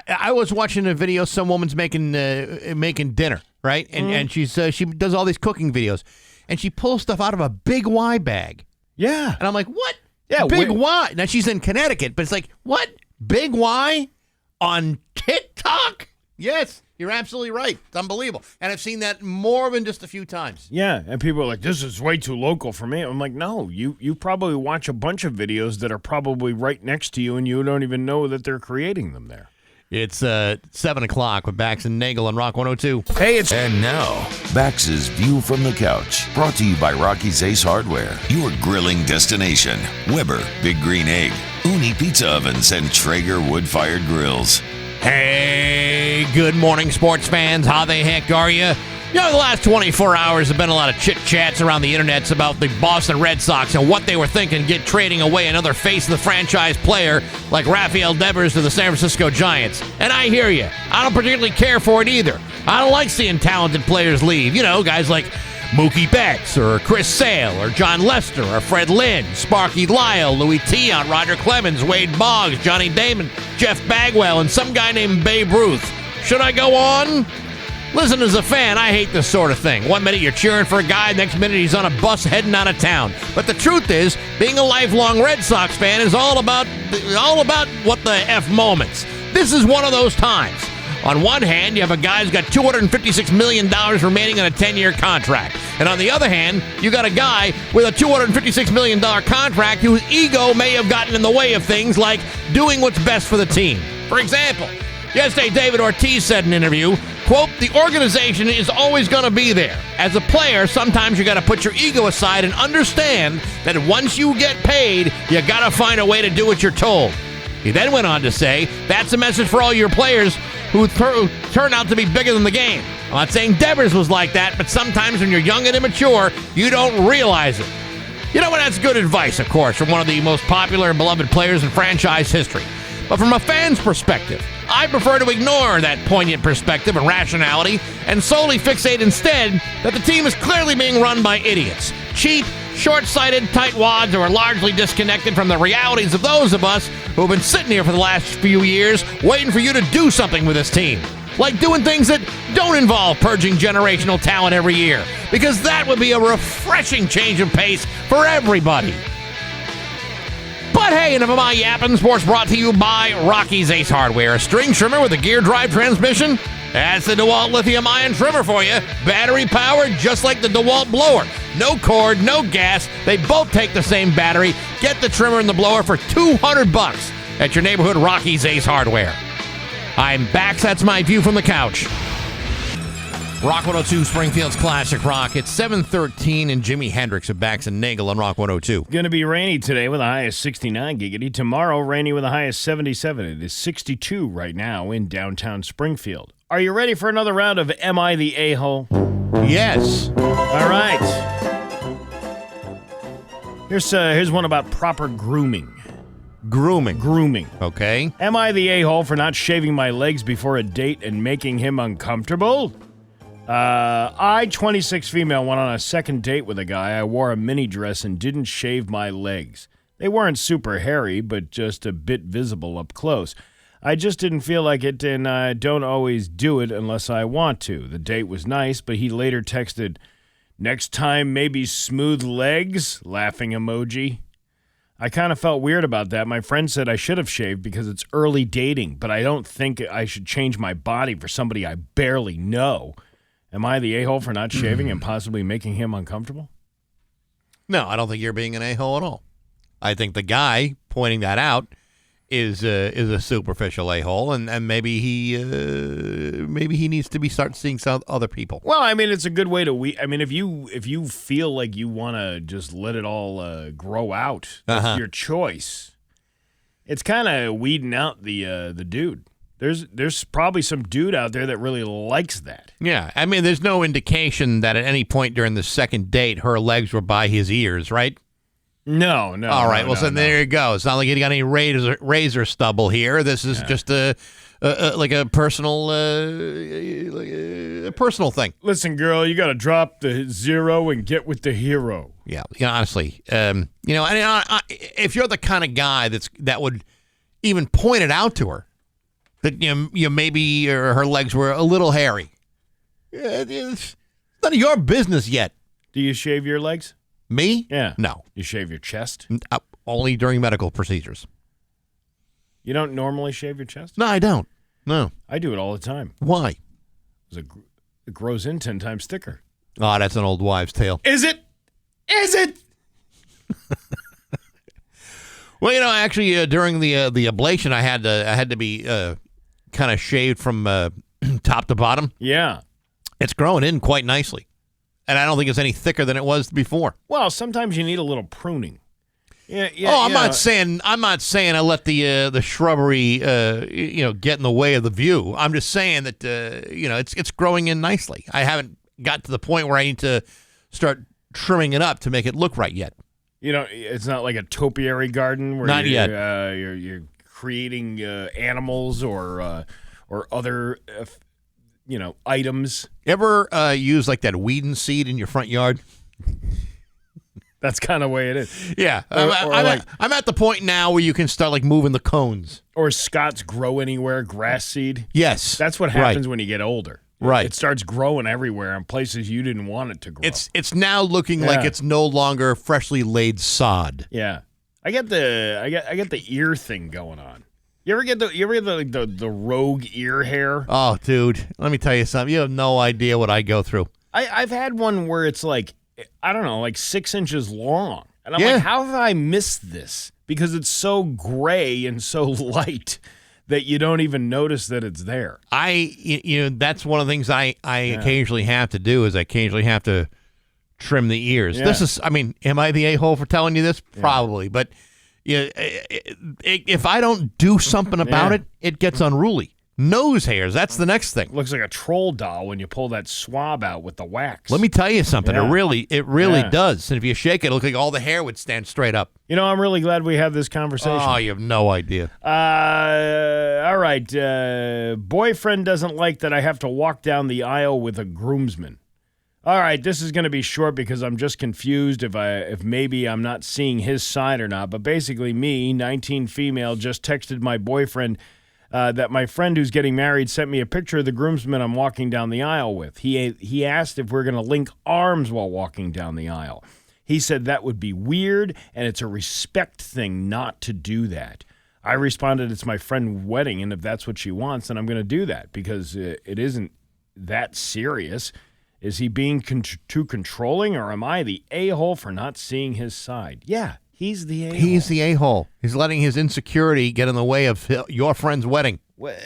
I was watching a video. Some woman's making dinner, right? And she does all these cooking videos, and she pulls stuff out of a Big Y bag. Yeah, and I'm like, what? Yeah, Big Y. Now she's in Connecticut, but it's like, what? Big Y on TikTok? Yes, you're absolutely right. It's unbelievable. And I've seen that more than just a few times. Yeah, and people are like, this is way too local for me. I'm like, no, you probably watch a bunch of videos that are probably right next to you, and you don't even know that they're creating them there. It's 7 o'clock with Bax and Nagle on Rock 102. Hey, it's And now, Bax's View from the Couch, brought to you by Rocky's Ace Hardware, your grilling destination. Weber, Big Green Egg, Uni Pizza Ovens, and Traeger wood-fired grills. Hey, good morning, sports fans. How the heck are you? You know, the last 24 hours have been a lot of chit-chats around the internets about the Boston Red Sox and what they were thinking trading away another face of the franchise player like Rafael Devers to the San Francisco Giants. And I hear you. I don't particularly care for it either. I don't like seeing talented players leave. You know, guys like Mookie Betts or Chris Sale or John Lester or Fred Lynn, Sparky Lyle, Louis Tiant, Roger Clemens, Wade Boggs, Johnny Damon, Jeff Bagwell, and some guy named Babe Ruth. Should I go on? Listen, as a fan, I hate this sort of thing. One minute you're cheering for a guy, next minute he's on a bus heading out of town. But the truth is, being a lifelong Red Sox fan is all about what the F moments. This is one of those times. On one hand, you have a guy who's got $256 million remaining on a 10-year contract. And on the other hand, you got a guy with a $256 million contract whose ego may have gotten in the way of things like doing what's best for the team. For example, yesterday, David Ortiz said in an interview, quote, "The organization is always going to be there. As a player, sometimes you got to put your ego aside and understand that once you get paid, you got to find a way to do what you're told." He then went on to say, "That's a message for all your players who turn out to be bigger than the game." I'm not saying Devers was like that, but sometimes when you're young and immature, you don't realize it. You know what? That's good advice, of course, from one of the most popular and beloved players in franchise history. But from a fan's perspective, I prefer to ignore that poignant perspective and rationality and solely fixate instead that the team is clearly being run by idiots. Cheap, short-sighted tightwads who are largely disconnected from the realities of those of us who have been sitting here for the last few years waiting for you to do something with this team. Like doing things that don't involve purging generational talent every year, because that would be a refreshing change of pace for everybody. But hey, enough of my yapping. Sports brought to you by Rocky's Ace Hardware. A string trimmer with a gear drive transmission? That's the DeWalt lithium-ion trimmer for you. Battery powered just like the DeWalt blower. No cord, no gas. They both take the same battery. Get the trimmer and the blower for $200 at your neighborhood Rocky's Ace Hardware. I'm Bax. That's my view from the couch. Rock 102, Springfield's Classic Rock. It's 7:13 and Jimi Hendrix of Bax and Nagle on Rock 102. going to be rainy today with a high of 69 giggity. Tomorrow, rainy with a high of 77. It is 62 right now in downtown Springfield. Are you ready for another round of Am I the A-Hole? Yes. All right. Here's one about proper grooming. Grooming. Okay. Am I the a-hole for not shaving my legs before a date and making him uncomfortable? I, 26 female, went on a second date with a guy. I wore a mini dress and didn't shave my legs. They weren't super hairy, but just a bit visible up close. I just didn't feel like it, and I don't always do it unless I want to. The date was nice, but he later texted, "Next time, maybe smooth legs?" Laughing emoji. I kind of felt weird about that. My friend said I should have shaved because it's early dating, but I don't think I should change my body for somebody I barely know. Am I the a-hole for not shaving and possibly making him uncomfortable? No, I don't think you're being an a-hole at all. I think the guy pointing that out is a superficial a-hole, and maybe he needs to start seeing some other people. Well, I mean, it's a good way to if you feel like you want to just let it all grow out, that's your choice. It's kind of weeding out the dude. There's probably some dude out there that really likes that. Yeah, I mean, there's no indication that at any point during the second date her legs were by his ears, right? No. All right, so there you go. It's not like you got any razor stubble here. This is just like a personal thing. Listen, girl, you got to drop the zero and get with the hero. Yeah, honestly, if you're the kind of guy that would even point it out to her that maybe her legs were a little hairy, it's none of your business yet. Do you shave your legs? Me? Yeah. No. You shave your chest? Only during medical procedures. You don't normally shave your chest? No, I don't. No. I do it all the time. Why? It grows in 10 times thicker. Oh, that's an old wives' tale. Is it? Is it? Well, actually, during the ablation, I had to be kind of shaved from top to bottom. Yeah. It's growing in quite nicely. And I don't think it's any thicker than it was before. Well, sometimes you need a little pruning. Yeah, I'm not saying I let the shrubbery get in the way of the view. I'm just saying that it's growing in nicely. I haven't got to the point where I need to start trimming it up to make it look right yet. It's not like a topiary garden where not yet. You're creating animals or other items. Ever use like that weed seed in your front yard? That's kind of the way it is. Yeah. I'm at the point now where you can start like moving the cones. Or Scott's Grow Anywhere grass seed. Yes. That's what happens when you get older. Right. It starts growing everywhere in places you didn't want it to grow. It's now looking like it's no longer freshly laid sod. Yeah. I get the ear thing going on. You ever get the rogue ear hair? Oh, dude. Let me tell you something. You have no idea what I go through. I've had one where it's like, I don't know, like 6 inches long. And I'm like, how have I missed this? Because it's so gray and so light that you don't even notice that it's there. That's one of the things I occasionally have to do is I occasionally have to trim the ears. Yeah. Am I the a-hole for telling you this? Probably. But if I don't do something about it, it gets unruly. Nose hairs, that's the next thing. Looks like a troll doll when you pull that swab out with the wax. Let me tell you something. Yeah. It really does. And if you shake it looks like all the hair would stand straight up. I'm really glad we have this conversation. Oh, you have no idea. All right. Boyfriend doesn't like that I have to walk down the aisle with a groomsman. All right, this is going to be short because I'm just confused if maybe I'm not seeing his side or not. But basically, me, 19 female, just texted my boyfriend that my friend who's getting married sent me a picture of the groomsman I'm walking down the aisle with. He asked if we're going to link arms while walking down the aisle. He said that would be weird, and it's a respect thing not to do that. I responded, it's my friend's wedding, and if that's what she wants, then I'm going to do that because it isn't that serious. Is he being too controlling, or am I the a-hole for not seeing his side? Yeah, he's the a-hole. He's the a-hole. He's letting his insecurity get in the way of your friend's wedding. Well,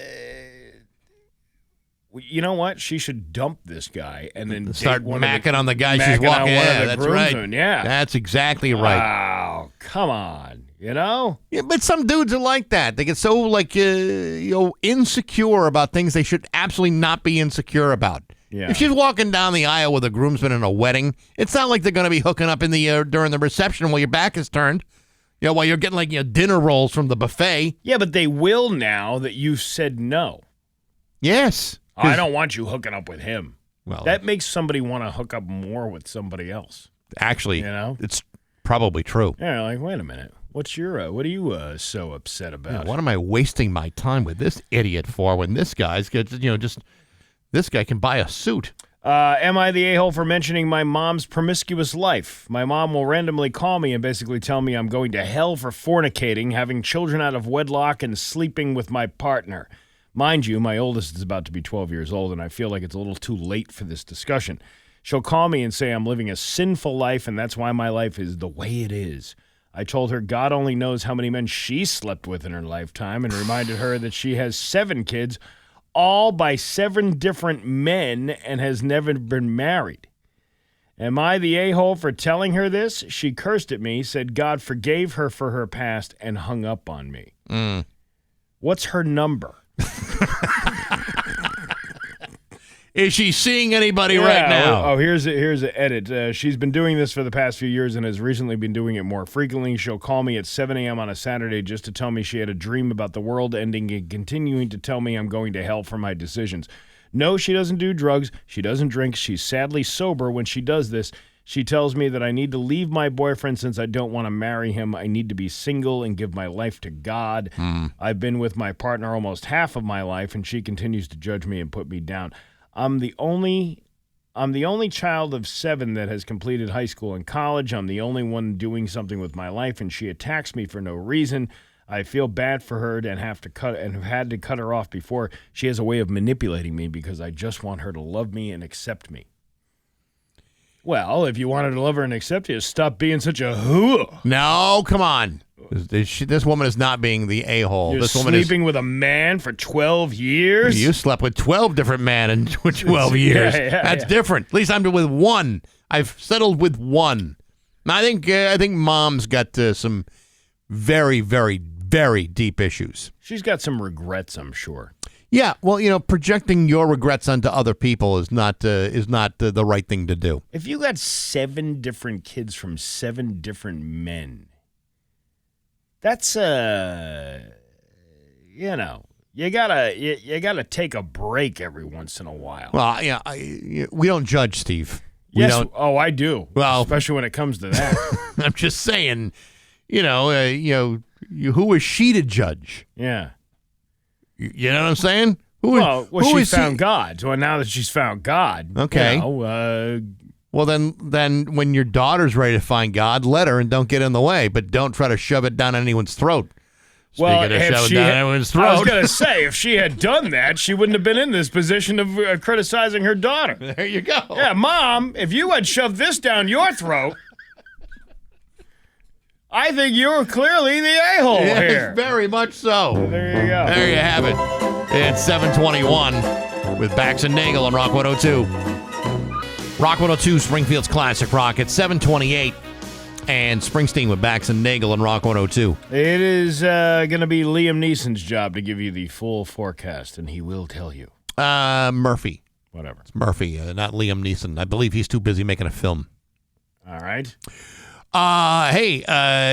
you know what? She should dump this guy and then start macking on the guy she's walking. Yeah, that's right. Yeah, that's exactly right. Wow, come on. Yeah, but some dudes are like that. They get so insecure about things they should absolutely not be insecure about. Yeah. If she's walking down the aisle with a groomsman in a wedding, it's not like they're going to be hooking up in the during the reception while your back is turned. While you're getting dinner rolls from the buffet. Yeah, but they will now that you said no. Yes. I don't want you hooking up with him. Well, that makes somebody want to hook up more with somebody else. Actually, it's probably true. Yeah, like, wait a minute. What are you so upset about? Yeah, what am I wasting my time with this idiot for when this guy's this guy can buy a suit? Am I the a-hole for mentioning my mom's promiscuous life? My mom will randomly call me and basically tell me I'm going to hell for fornicating, having children out of wedlock, and sleeping with my partner. Mind you, my oldest is about to be 12 years old, and I feel like it's a little too late for this discussion. She'll call me and say I'm living a sinful life, and that's why my life is the way it is. I told her God only knows how many men she slept with in her lifetime and reminded her that she has 7 kids, all by 7 different men, and has never been married. Am I the a-hole for telling her this? She cursed at me, said God forgave her for her past, and hung up on me. What's her number? Is she seeing anybody right now? Oh, here's an edit. She's been doing this for the past few years and has recently been doing it more frequently. She'll call me at 7 a.m. on a Saturday just to tell me she had a dream about the world ending and continuing to tell me I'm going to hell for my decisions. No, she doesn't do drugs. She doesn't drink. She's sadly sober when she does this. She tells me that I need to leave my boyfriend since I don't want to marry him. I need to be single and give my life to God. I've been with my partner almost half of my life, and she continues to judge me and put me down. I'm the only child of 7 that has completed high school and college. I'm the only one doing something with my life, and she attacks me for no reason. I feel bad for her and have had to cut her off before. She has a way of manipulating me because I just want her to love me and accept me. Well, if you wanted to love her and accept you, stop being such a hoo. No, come on. This woman is not being the a-hole. You're This woman sleeping with a man for 12 years? You slept with 12 different men in 12 years. That's different. At least I'm with one. I've settled with one. Now, I think Mom's got some very, very, very deep issues. She's got some regrets, I'm sure. Yeah, well, projecting your regrets onto other people is not the right thing to do. If you got 7 different kids from 7 different men, that's you gotta take a break every once in a while. Well, yeah, we don't judge, Steve. Yes, I do. Well, especially when it comes to that. I'm just saying, who is she to judge? Yeah. You know what I'm saying? She found God. So now that she's found God, okay. Well, then when your daughter's ready to find God, let her and don't get in the way, but don't try to shove it down anyone's throat. Well, Speaking of shoving down anyone's throat. I was going to say, if she had done that, she wouldn't have been in this position of criticizing her daughter. There you go. Yeah, Mom, if you had shoved this down your throat, I think you're clearly the a-hole here. Very much so. There you go. There you have it. It's 7:21 with Bax and Nagle on Rock 102. Rock 102, Springfield's Classic Rock. It's 7:28 and Springsteen with Bax and Nagle on Rock 102. It is going to be Liam Neeson's job to give you the full forecast, and he will tell you. Murphy. Whatever. It's Murphy, not Liam Neeson. I believe he's too busy making a film. All right. Hey,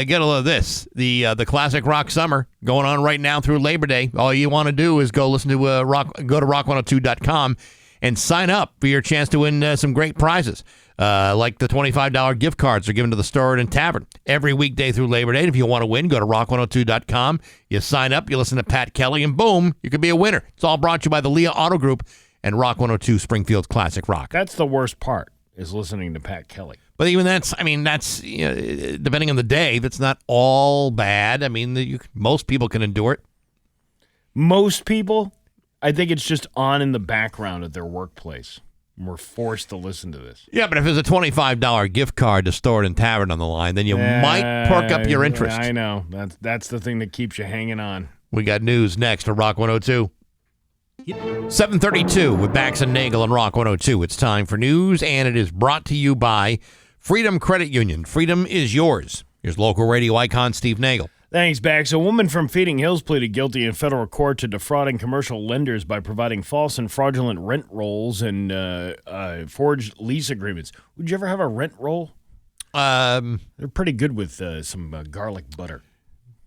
get a load of this. The Classic Rock Summer going on right now through Labor Day. All you want to do is go listen to go to rock102.com and sign up for your chance to win some great prizes. Like the $25 gift cards are given to the Store and Tavern every weekday through Labor Day. And if you want to win, go to rock102.com. You sign up, you listen to Pat Kelly, and boom, you could be a winner. It's all brought to you by the Leah Auto Group and Rock 102 Springfield's Classic Rock. That's the worst part, is listening to Pat Kelly. But even that's depending on the day, that's not all bad. I mean, most people can endure it. Most people, I think it's just on in the background at their workplace. We're forced to listen to this. Yeah, but if there's a $25 gift card to Store and Tavern on the line, then you might perk up your interest. I know. That's the thing that keeps you hanging on. We got news next to Rock 102. 7:32 with Bax and Nagle on Rock 102. It's time for news, and it is brought to you by Freedom Credit Union. Freedom is yours. Here's local radio icon Steve Nagle. Thanks, Bax. A woman from Feeding Hills pleaded guilty in federal court to defrauding commercial lenders by providing false and fraudulent rent rolls and forged lease agreements. Would you ever have a rent roll? They're pretty good with some garlic butter.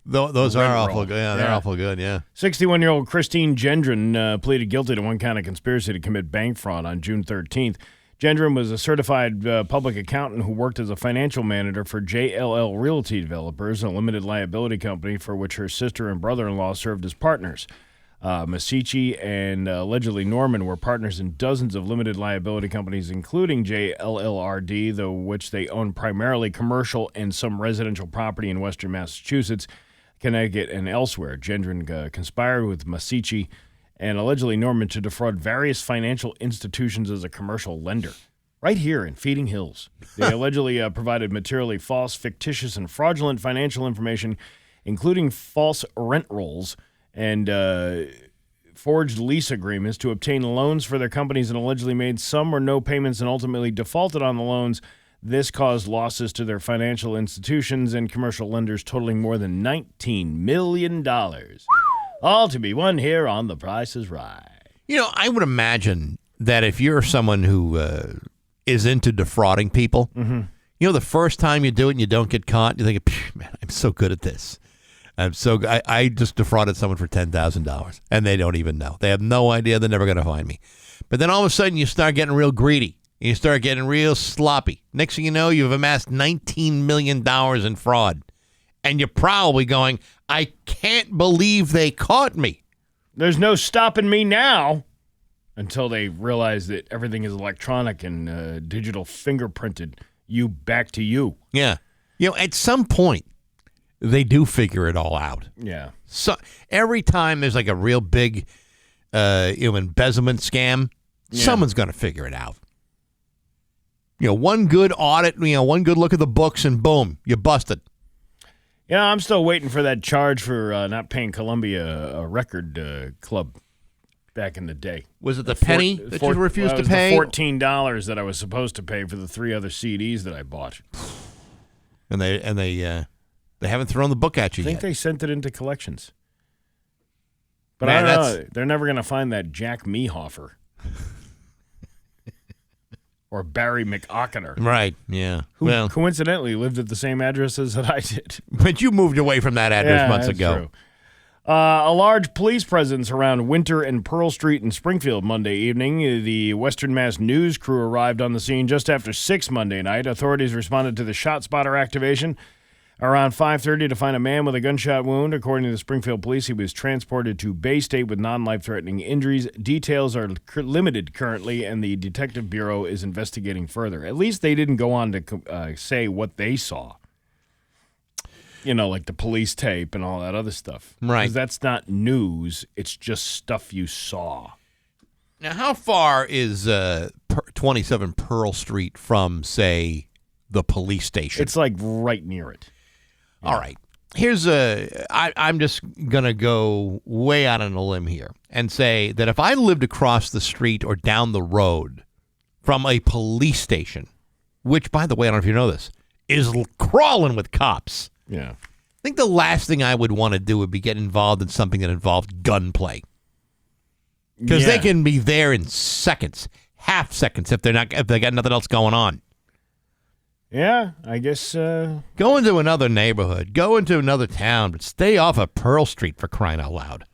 Those are awful good. Yeah, they're awful good, yeah. 61-year-old Christine Gendron pleaded guilty to one count of conspiracy to commit bank fraud on June 13th. Gendron was a certified public accountant who worked as a financial manager for JLL Realty Developers, a limited liability company for which her sister and brother-in-law served as partners. Masichi and allegedly Norman were partners in dozens of limited liability companies, including JLLRD, though which they own primarily commercial and some residential property in western Massachusetts, Connecticut, and elsewhere. Gendron conspired with Masichi and allegedly Norman to defraud various financial institutions as a commercial lender. Right here in Feeding Hills. They allegedly provided materially false, fictitious, and fraudulent financial information, including false rent rolls and forged lease agreements to obtain loans for their companies, and allegedly made some or no payments and ultimately defaulted on the loans. This caused losses to their financial institutions and commercial lenders totaling more than $19 million. All to be won here on The Price is Right. I would imagine that if you're someone who is into defrauding people, the first time you do it and you don't get caught, you think, man, I'm so good at this. I just defrauded someone for $10,000, and they don't even know. They have no idea. They're never going to find me. But then all of a sudden, you start getting real greedy. You start getting real sloppy. Next thing you know, you've amassed $19 million in fraud. And you're probably going, I can't believe they caught me. There's no stopping me now. Until they realize that everything is electronic and digital fingerprinted. You back to you. Yeah. At some point, they do figure it all out. Yeah. So every time there's like a real big embezzlement scam, someone's going to figure it out. One good audit, one good look at the books, and boom, you're busted. I'm still waiting for that charge for not paying Columbia a record club back in the day. Was it the penny that you refused to pay? The $14 that I was supposed to pay for the 3 other CDs that I bought. And they haven't thrown the book at you I think yet. they sent it into collections. But Man, I don't know. They're never going to find that Jack Mehofer. Or Barry McOckener. Right, yeah. Who coincidentally lived at the same addresses that I did. But you moved away from that address months ago. True. A large police presence around Winter and Pearl Street in Springfield Monday evening. The Western Mass News crew arrived on the scene just after 6 Monday night. Authorities responded to the shot spotter activation around 5:30 to find a man with a gunshot wound. According to the Springfield police, he was transported to Bay State with non-life-threatening injuries. Details are limited currently, and the Detective Bureau is investigating further. At least they didn't go on to say what they saw. Like the police tape and all that other stuff. Right. Because that's not news. It's just stuff you saw. Now, how far is 27 Pearl Street from, say, the police station? It's like right near it. Yeah. All right. Here's I'm just going to go way out on a limb here and say that if I lived across the street or down the road from a police station, which, by the way, I don't know if you know this, is crawling with cops. Yeah. I think the last thing I would want to do would be get involved in something that involved gunplay. Because they can be there in seconds, half seconds, if they got nothing else going on. Yeah, I guess. Go into another neighborhood, go into another town, but stay off of Pearl Street for crying out loud.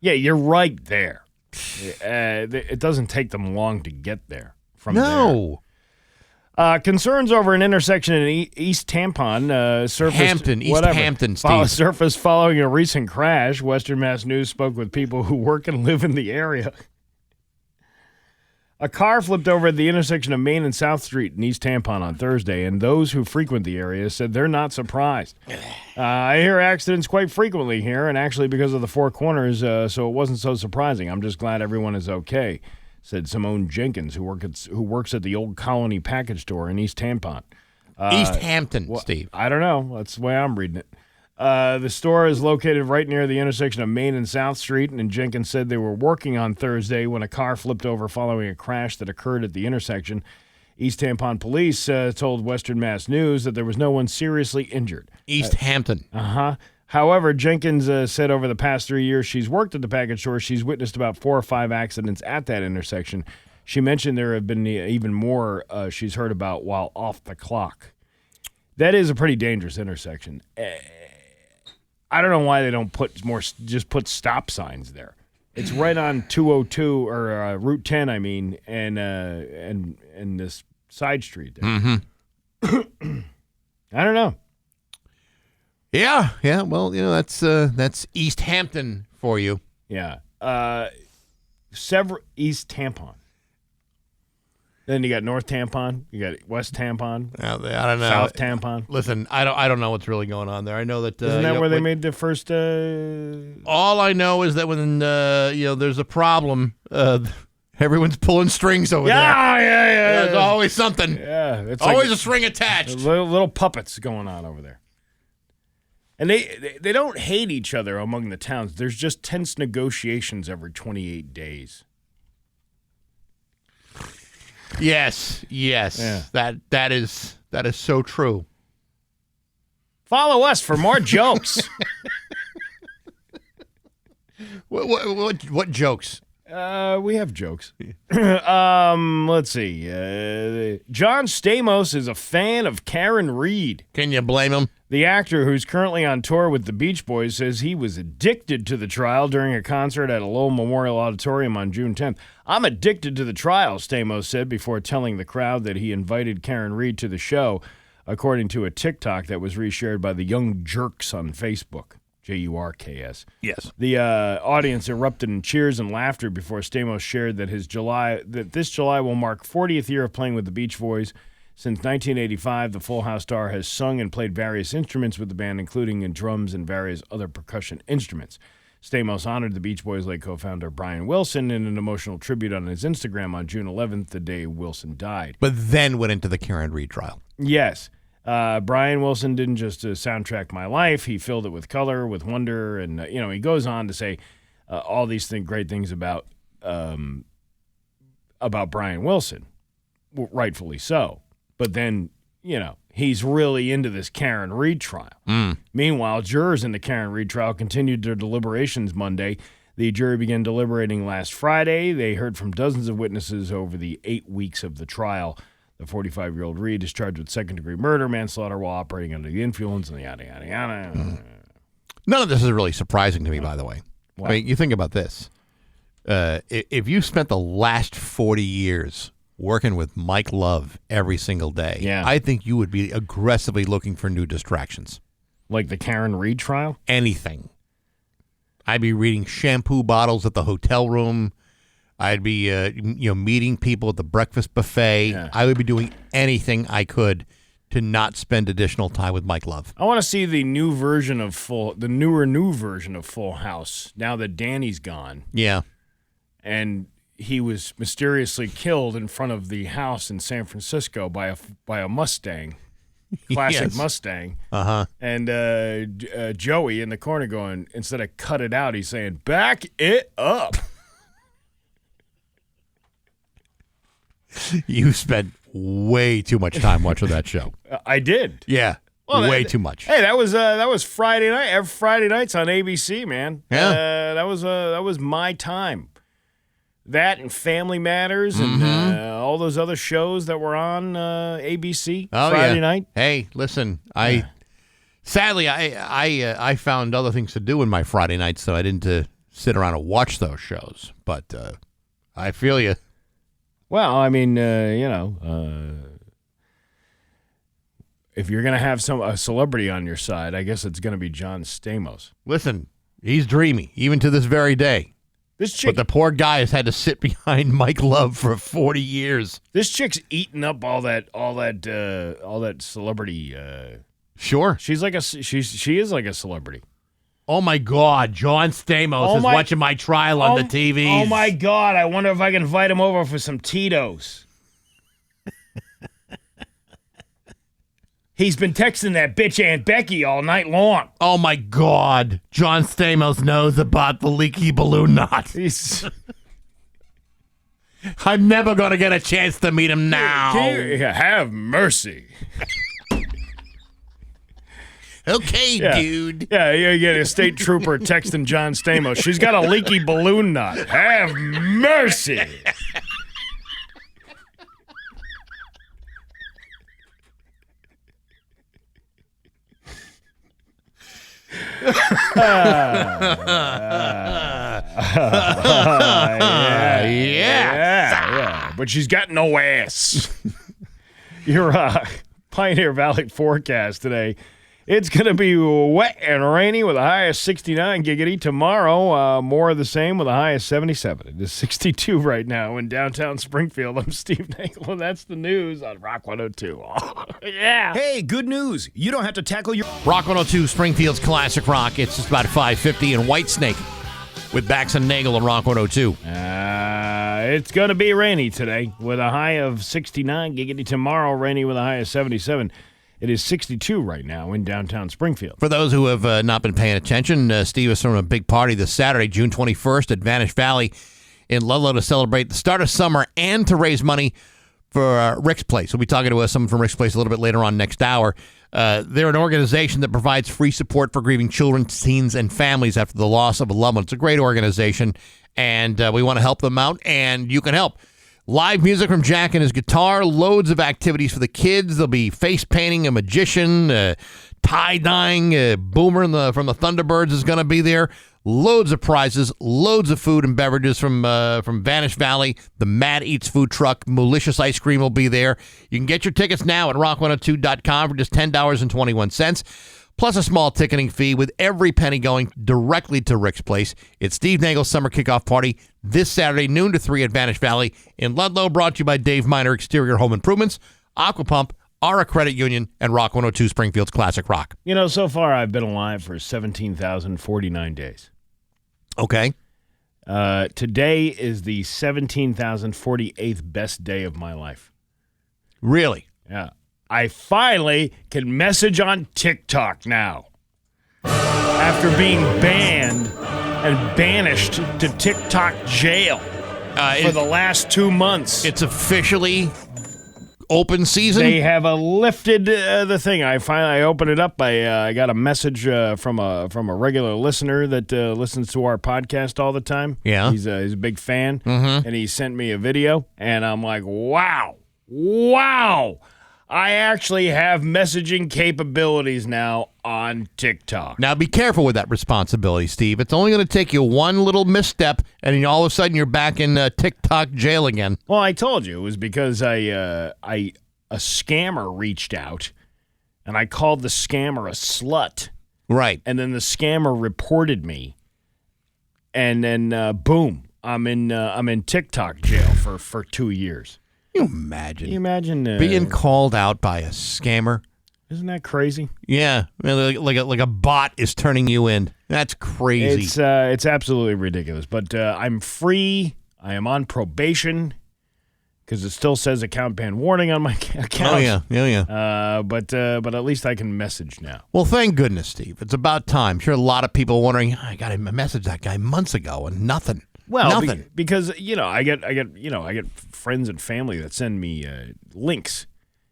Yeah, you're right there. It doesn't take them long to get there from there. No. Concerns over an intersection in East Tampon surfaced. East Hampton, Steve. Surfaced following a recent crash. Western Mass News spoke with people who work and live in the area. A car flipped over at the intersection of Main and South Street in East Tampon on Thursday, and those who frequent the area said they're not surprised. I hear accidents quite frequently here, and actually because of the four corners, so it wasn't so surprising. I'm just glad everyone is okay, said Simone Jenkins, who works at the Old Colony Package Store in East Tampon. East Hampton, Steve. I don't know. That's the way I'm reading it. The store is located right near the intersection of Main and South Street, and Jenkins said they were working on Thursday when a car flipped over following a crash that occurred at the intersection. East Tampon police told Western Mass News that there was no one seriously injured. East Hampton. Uh-huh. However, Jenkins said over the past 3 years she's worked at the package store, she's witnessed about 4 or 5 accidents at that intersection. She mentioned there have been even more she's heard about while off the clock. That is a pretty dangerous intersection. I don't know why they don't just put stop signs there. It's right on 202 or Route 10, I mean, and this side street there. Mm-hmm. I don't know. Yeah. Well, that's East Hampton for you. Yeah. Several East Tampon. Then you got North Tampon, you got West Tampon, I don't know. South Tampon. Listen, I don't know what's really going on there. I know that isn't that where they made the first? All I know is that when there's a problem, everyone's pulling strings over there. Yeah. There's always something. Yeah, it's always like a string attached. Little puppets going on over there. And they don't hate each other among the towns. There's just tense negotiations every 28 days. Yes. Yeah. That is so true. Follow us for more jokes. What jokes? We have jokes. Let's see. John Stamos is a fan of Karen Reed. Can you blame him? The actor, who's currently on tour with the Beach Boys, says he was addicted to the trial during a concert at a Lowell Memorial Auditorium on June 10th. I'm addicted to the trial, Stamos said before telling the crowd that he invited Karen Reed to the show, according to a TikTok that was reshared by the Young Jerks on Facebook. Jurks. Yes. The audience erupted in cheers and laughter before Stamos shared that this July will mark 40th year of playing with the Beach Boys. Since 1985, the Full House star has sung and played various instruments with the band, including in drums and various other percussion instruments. Stamos honored the Beach Boys' late co-founder Brian Wilson in an emotional tribute on his Instagram on June 11th, the day Wilson died. But then went into the Karen Reed trial. Yes. Brian Wilson didn't just soundtrack my life. He filled it with color, with wonder, and he goes on to say all these great things about Brian Wilson, rightfully so. But then, he's really into this Karen Reed trial. Meanwhile, jurors in the Karen Reed trial continued their deliberations Monday. The jury began deliberating last Friday. They heard from dozens of witnesses over the 8 weeks of the trial. The 45-year-old Reed is charged with second-degree murder, manslaughter while operating under the influence, and yada, yada, yada. None of this is really surprising to me, by the way. What? I mean, you think about this. If you spent the last 40 years working with Mike Love every single day, I think you would be aggressively looking for new distractions. Like the Karen Reed trial? Anything. I'd be reading shampoo bottles at the hotel room. I'd be, meeting people at the breakfast buffet. Yeah. I would be doing anything I could to not spend additional time with Mike Love. I want to see the newer version of Full House. Now that Danny's gone, Yeah. and he was mysteriously killed in front of the house in San Francisco by a Mustang, classic Yes. Mustang. Uh-huh. And Joey in the corner going, instead of cut it out, he's saying, back it up. You spent way too much time watching that show. I did. Yeah. Well, way too much. Hey, that was Friday night. Every Friday nights on ABC, man. Yeah. That was my time. That and Family Matters and all those other shows that were on ABC Friday night. Hey, listen, sadly I found other things to do in my Friday nights, so I didn't sit around and watch those shows. But I feel you. Well, I mean, if you're gonna have a celebrity on your side, I guess it's gonna be John Stamos. Listen, he's dreamy, even to this very day. This chick, But the poor guy has had to sit behind Mike Love for 40 years. this chick's eating up all that celebrity. Sure. She is like a celebrity. Oh my God, John Stamos is watching my trial on the TV. Oh my God! I wonder if I can invite him over for some Tito's. He's been texting that bitch Aunt Becky all night long. Oh my God, John Stamos knows about the leaky balloon knot. I'm never going to get a chance to meet him now. Have mercy. Okay, dude. Yeah, you get a state trooper texting John Stamos. She's got a leaky balloon knot. Have mercy. Yeah. But she's got no ass. Your Pioneer Valley forecast today. It's going to be wet and rainy with a high of 69 giggity. Tomorrow, more of the same with a high of 77. It is 62 right now in downtown Springfield. I'm Steve Nagle, and that's the news on Rock 102. Yeah. Hey, good news. You don't have to tackle your... Rock 102, Springfield's Classic Rock. It's just about 5:50 in Whitesnake with Bax and Nagle on Rock 102. It's going to be rainy today with a high of 69 giggity. Tomorrow, rainy with a high of 77. It is 62 right now in downtown Springfield. For those who have not been paying attention, Steve is throwing a big party this Saturday, June 21st at Vanish Valley in Ludlow to celebrate the start of summer and to raise money for Rick's Place. We'll be talking to someone from Rick's Place a little bit later on next hour. They're an organization that provides free support for grieving children, teens, and families after the loss of a loved one. It's a great organization, and we want to help them out, and you can help. Live music from Jack and his guitar, loads of activities for the kids. There'll be face painting, a magician, tie-dyeing, Boomer from the Thunderbirds is going to be there. Loads of prizes, loads of food and beverages from Vanish Valley. The Mad Eats food truck, Malicious Ice Cream will be there. You can get your tickets now at rock102.com for just $10.21. Plus a small ticketing fee with every penny going directly to Rick's Place. It's Steve Nagle's Summer Kickoff Party this Saturday, noon to 3 at Vanish Valley in Ludlow, brought to you by Dave Miner Exterior Home Improvements, Aquapump, Aura Credit Union, and Rock 102 Springfield's Classic Rock. You know, so far I've been alive for 17,049 days. Okay. Today is the 17,048th best day of my life. Really? Yeah. I finally can message on TikTok now. After being banned and banished to TikTok jail for the last 2 months. It's officially open season. They have lifted the thing. I opened it up. I got a message from a regular listener that listens to our podcast all the time. Yeah. He's a big fan, and he sent me a video, and I'm like, wow. I actually have messaging capabilities now on TikTok. Now, be careful with that responsibility, Steve. It's only going to take you one little misstep, and then all of a sudden you're back in TikTok jail again. Well, I told you it was because a scammer reached out, and I called the scammer a slut. Right. And then the scammer reported me, and then boom, I'm in TikTok jail for 2 years. Can you imagine being called out by a scammer? Isn't that crazy? Yeah, like a bot is turning you in. That's crazy. It's absolutely ridiculous. But I'm free. I am on probation because it still says account ban warning on my account. Oh yeah. But at least I can message now. Well, thank goodness, Steve. It's about time. I'm sure a lot of people are wondering. I got to message that guy months ago and nothing. Well, nothing. Because I get friends and family that send me links.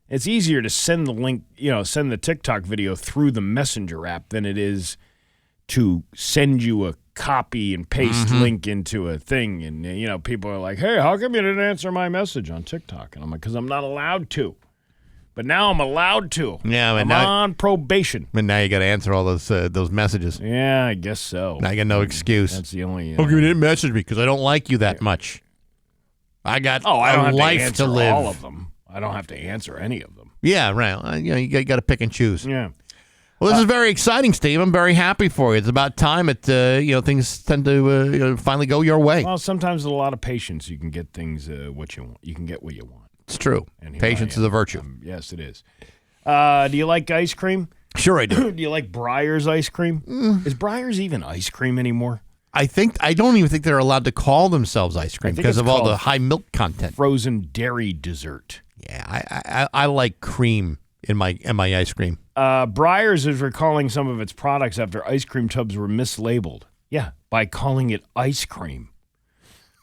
It's easier to send the link, send the TikTok video through the Messenger app than it is to send you a copy and paste link into a thing. And people are like, "Hey, how come you didn't answer my message on TikTok?" And I'm like, "Because I'm not allowed to." But now I'm allowed to. Yeah, I'm on probation. And now you got to answer all those messages. Yeah, I guess so. Now you got no excuse. That's the only. You didn't message me because I don't like you that much. I got I don't have life to answer to live. all of them. I don't have to answer any of them. Yeah, right. You got to pick and choose. Yeah. Well, this is very exciting, Steve. I'm very happy for you. It's about time things tend to finally go your way. Well, sometimes with a lot of patience, you can get things what you want. You can get what you want. It's true. Patience is a virtue. Yes, it is. Do you like ice cream? Sure I do. Do you like Breyer's ice cream? Is Breyer's even ice cream anymore? I don't even think they're allowed to call themselves ice cream because of all the high milk content. Frozen dairy dessert. Yeah, I like cream in my ice cream. Breyer's is recalling some of its products after ice cream tubs were mislabeled. Yeah, by calling it ice cream,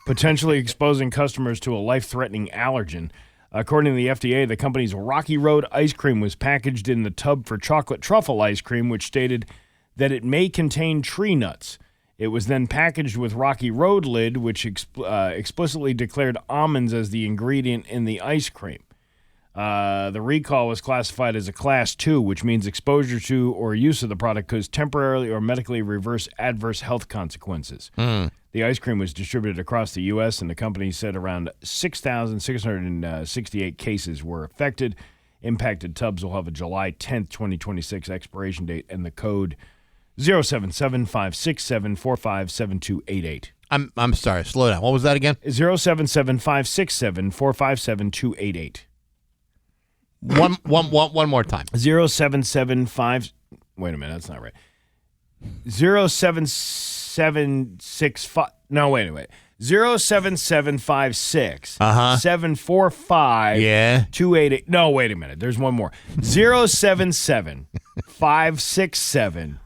potentially exposing customers to a life-threatening allergen. According to the FDA, the company's Rocky Road ice cream was packaged in the tub for chocolate truffle ice cream, which stated that it may contain tree nuts. It was then packaged with Rocky Road lid, which explicitly declared almonds as the ingredient in the ice cream. The recall was classified as a Class 2, which means exposure to or use of the product could temporarily or medically reverse adverse health consequences. The ice cream was distributed across the U.S., and the company said around 6,668 cases were affected. Impacted tubs will have a July 10th, 2026 expiration date, and the code 077-567-457288. I'm sorry, slow down. What was that again? 077-567-457-288. One more time. 0775. Wait a minute, that's not right. 07765. No, wait. 07756 745 288. No, wait a minute. There's one more. 077 567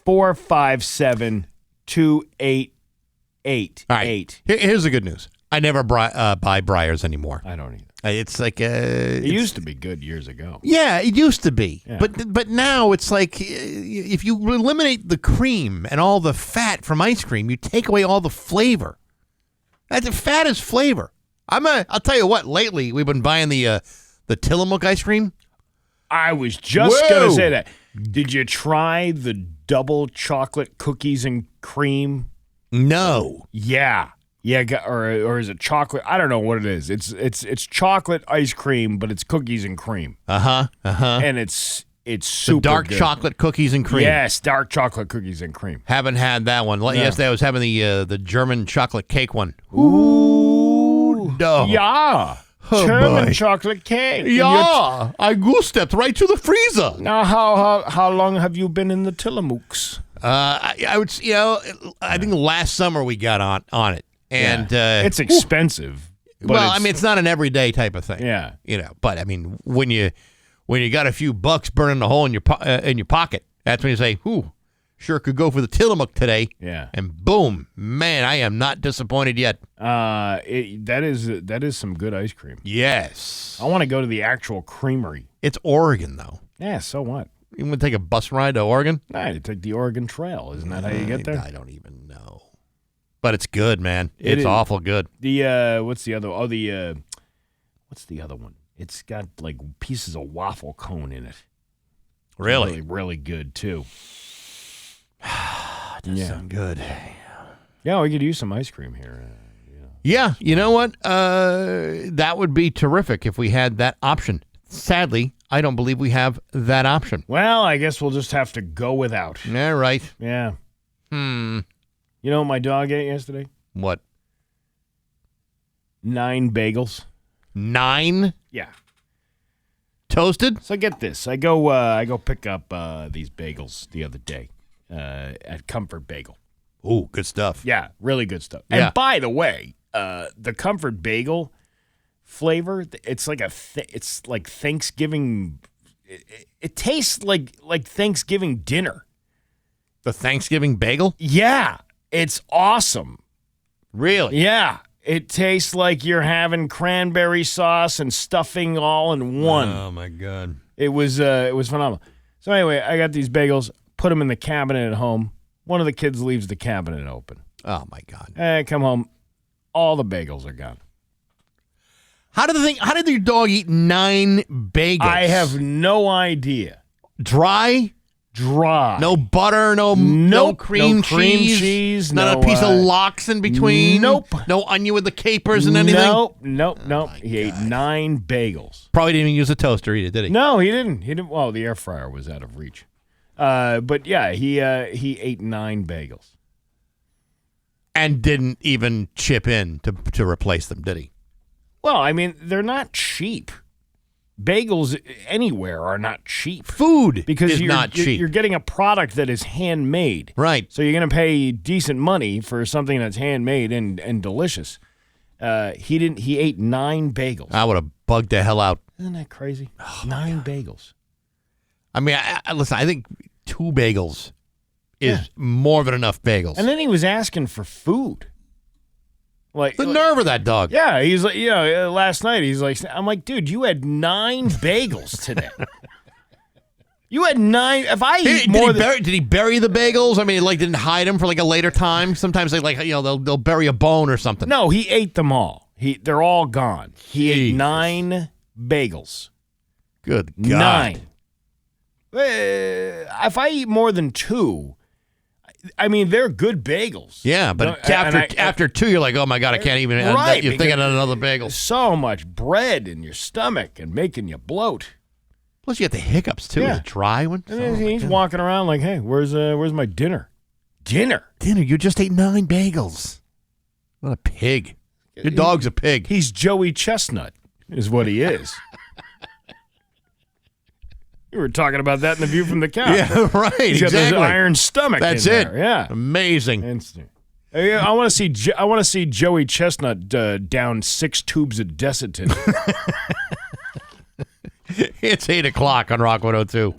457 288. All right. Here's the good news. I never buy Breyers anymore. I don't either. It's like it used to be good years ago. Yeah, it used to be. Yeah. But now it's like if you eliminate the cream and all the fat from ice cream, you take away all the flavor. The fat is flavor. I'll tell you what. Lately, we've been buying the Tillamook ice cream. I was just going to say that. Did you try the double chocolate cookies and cream? No. Yeah, or is it chocolate? I don't know what it is. It's chocolate ice cream, but it's cookies and cream. And it's super the dark good. chocolate cookies and cream. Yes, dark chocolate cookies and cream. Haven't had that one. Yesterday I was having the German chocolate cake one. Ooh, no. Yeah. Oh, German boy. chocolate cake. Yeah, I goose stepped right to the freezer. Now, how long have you been in the Tillamook's? I would, I think last summer we got on it, and it's expensive. Well, I mean, it's not an everyday type of thing. Yeah, but I mean, when you when you got a few bucks burning a hole in your pocket. That's when you say, "Whew, sure could go for the Tillamook today." Yeah. And boom, man, I am not disappointed yet. That is some good ice cream. Yes. I want to go to the actual creamery. It's Oregon, though. Yeah, so what? You want to take a bus ride to Oregon? Nah, you take the Oregon Trail. Isn't that how you get there? I don't even know. But it's good, man. It's awful good. What's the other? Oh, what's the other one? It's got like pieces of waffle cone in it. Really? Really good too. Does sound good. Yeah, we could use some ice cream here. Yeah, you know what? That would be terrific if we had that option. Sadly, I don't believe we have that option. Well, I guess we'll just have to go without. Yeah, right. Yeah. You know what my dog ate yesterday? What? 9 bagels. 9? Yeah. Toasted? So get this. I go pick up these bagels the other day at Comfort Bagel. Ooh, good stuff. Yeah, really good stuff. Yeah. And by the way, the Comfort Bagel flavor, it's like it's like Thanksgiving. It tastes like Thanksgiving dinner. The Thanksgiving bagel? Yeah, it's awesome. Really? Yeah, it tastes like you're having cranberry sauce and stuffing all in one. Oh my God! It was phenomenal. So anyway, I got these bagels, put them in the cabinet at home. One of the kids leaves the cabinet open. Oh my God! I come home, all the bagels are gone. How did your dog eat 9 bagels? I have no idea. Dry? No butter, no cream cheese, not a piece of lox in between. Nope. No onion with the capers and anything. Nope. He ate 9 bagels. Probably didn't even use a toaster either, did he? No, he didn't. Well, the air fryer was out of reach. But yeah, he ate 9 bagels and didn't even chip in to replace them, did he? Well, I mean, they're not cheap. Bagels anywhere are not cheap. Food because is not cheap. You're getting a product that is handmade. Right. So you're going to pay decent money for something that's handmade and delicious. He ate 9 bagels. I would have bugged the hell out. Isn't that crazy? 9 bagels. I mean, listen, I think 2 bagels is more than enough bagels. And then he was asking for food. Like the nerve of that dog. Yeah, he's like, last night he's like, I'm like, dude, you had 9 bagels today. You had 9. If I eat more, did he bury the bagels? I mean, like didn't hide them for like a later time. Sometimes they they'll bury a bone or something. No, he ate them all. They're all gone. He ate 9 bagels. Good God. 9. If I eat more than 2. I mean, they're good bagels. Yeah, but after 2, you're like, oh my God, I can't even. Right, you're thinking of another bagel. So much bread in your stomach and making you bloat. Plus, you get the hiccups too. Yeah. The dry one. And he's walking around like, hey, where's my dinner? Dinner. You just ate 9 bagels. What a pig. Your dog's a pig. He's Joey Chestnut, is what he is. You were talking about that in The View from the Couch. Yeah, right. He's got this iron stomach. That's in it. there. Yeah, amazing. I want to see Joey Chestnut down 6 tubes of Desitin. It's 8:00 on Rock 102.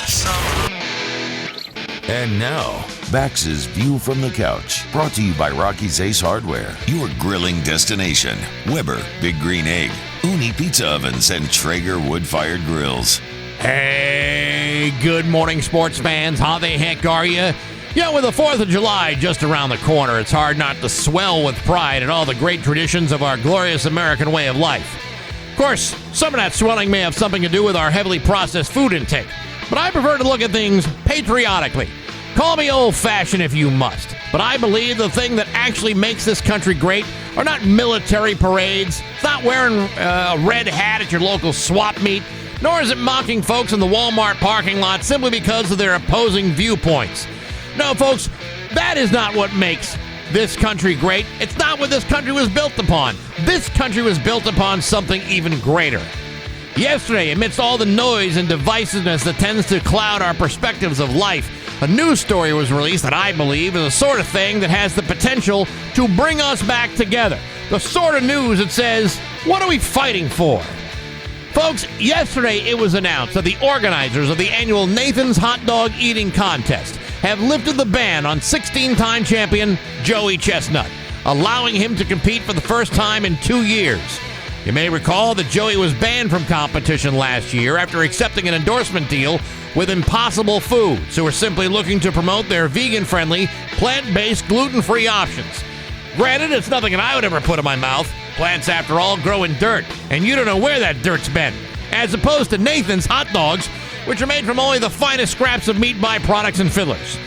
And now, Bax's View from the Couch, brought to you by Rocky's Ace Hardware, your grilling destination. Weber, Big Green Egg, Uni Pizza Ovens, and Traeger wood-fired grills. Hey, good morning, sports fans. How the heck are you? With the 4th of July just around the corner, it's hard not to swell with pride at all the great traditions of our glorious American way of life. Of course, some of that swelling may have something to do with our heavily processed food intake, but I prefer to look at things patriotically. Call me old-fashioned if you must, but I believe the thing that actually makes this country great are not military parades, it's not wearing a red hat at your local swap meet, nor is it mocking folks in the Walmart parking lot simply because of their opposing viewpoints. No, folks, that is not what makes this country great. It's not what this country was built upon. This country was built upon something even greater. Yesterday, amidst all the noise and divisiveness that tends to cloud our perspectives of life, a news story was released that I believe is the sort of thing that has the potential to bring us back together. The sort of news that says, what are we fighting for? Folks, yesterday it was announced that the organizers of the annual Nathan's Hot Dog Eating Contest have lifted the ban on 16-time champion Joey Chestnut, allowing him to compete for the first time in 2 years. You may recall that Joey was banned from competition last year after accepting an endorsement deal with Impossible Foods, who are simply looking to promote their vegan-friendly, plant-based, gluten-free options. Granted, it's nothing that I would ever put in my mouth. Plants, after all, grow in dirt, and you don't know where that dirt's been. As opposed to Nathan's hot dogs, which are made from only the finest scraps of meat byproducts and fillers.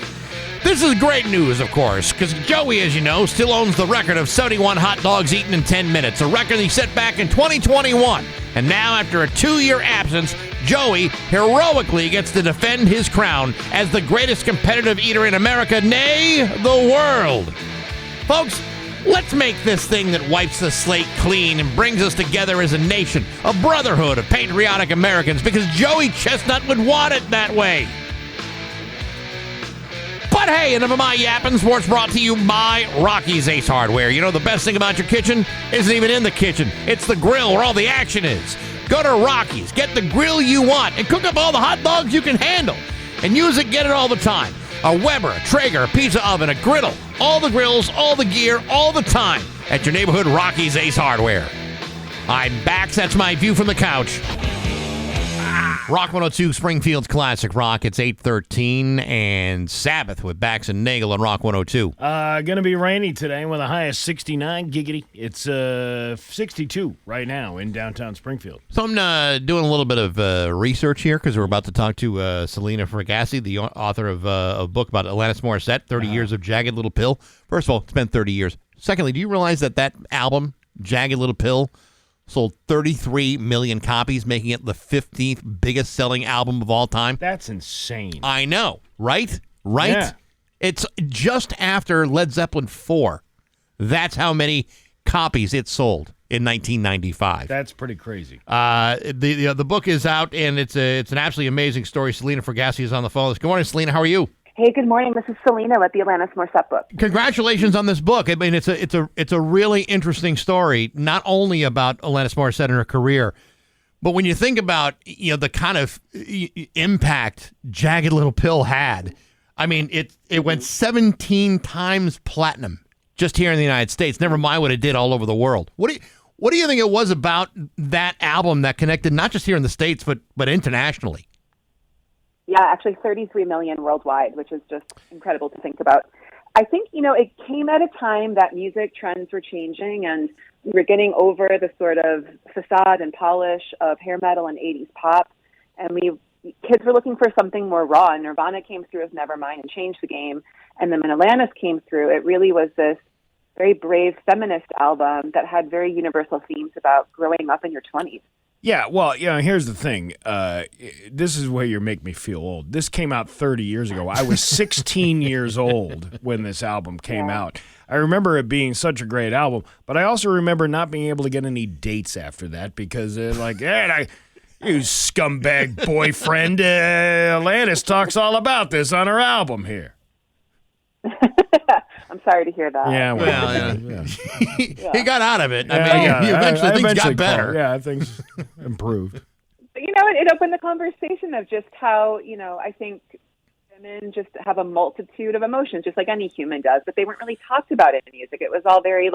This is great news, of course, because Joey, as you know, still owns the record of 71 hot dogs eaten in 10 minutes, a record he set back in 2021. And now, after a 2-year absence, Joey heroically gets to defend his crown as the greatest competitive eater in America, nay, the world. Folks, let's make this thing that wipes the slate clean and brings us together as a nation, a brotherhood of patriotic Americans, because Joey Chestnut would want it that way. But hey, enough of my yapping. Sports brought to you by Rocky's Ace Hardware. You know, the best thing about your kitchen isn't even in the kitchen. It's the grill where all the action is. Go to Rocky's, get the grill you want, and cook up all the hot dogs you can handle. And use it, get it all the time. A Weber, a Traeger, a pizza oven, a griddle. All the grills, all the gear, all the time at your neighborhood Rocky's Ace Hardware. I'm Bax. That's my view from the couch. Rock 102, Springfield's Classic Rock. It's 8:13 and Sabbath with Bax and Nagle on Rock 102. Going to be rainy today with a high of 69. Giggity. It's 62 right now in downtown Springfield. So I'm doing a little bit of research here because we're about to talk to Selena Fragasse, the author of a book about Alanis Morissette, 30 Years of Jagged Little Pill. First of all, it's been 30 years. Secondly, do you realize that album, Jagged Little Pill, sold 33 million copies, making it the 15th biggest selling album of all time? That's insane. I know, right? Right? Yeah. It's just after Led Zeppelin 4. That's how many copies it sold in 1995. That's pretty crazy. The book is out, and it's an absolutely amazing story. Selena Fragasse is on the phone. Good morning, Selena. How are you? Hey, good morning. This is Selena with the Alanis Morissette book. Congratulations on this book. I mean, it's a really interesting story, not only about Alanis Morissette and her career, but when you think about the kind of impact Jagged Little Pill had. I mean, it went 17 times platinum just here in the United States. Never mind what it did all over the world. What do you think it was about that album that connected not just here in the States but internationally? Yeah, actually 33 million worldwide, which is just incredible to think about. I think, it came at a time that music trends were changing and we were getting over the sort of facade and polish of hair metal and 80s pop. And kids were looking for something more raw. And Nirvana came through with Nevermind and changed the game. And then when Alanis came through, it really was this very brave feminist album that had very universal themes about growing up in your 20s. Yeah, well, here's the thing. This is where you make me feel old. This came out 30 years ago. I was 16 years old when this album came out. I remember it being such a great album, but I also remember not being able to get any dates after that because they're like, hey, you scumbag boyfriend, Alanis talks all about this on her album here. I'm sorry to hear that. Yeah, well, he got out of it. Eventually things got better. Yeah, things improved. But, it opened the conversation of just how, I think women just have a multitude of emotions, just like any human does, but they weren't really talked about in music. It was all very,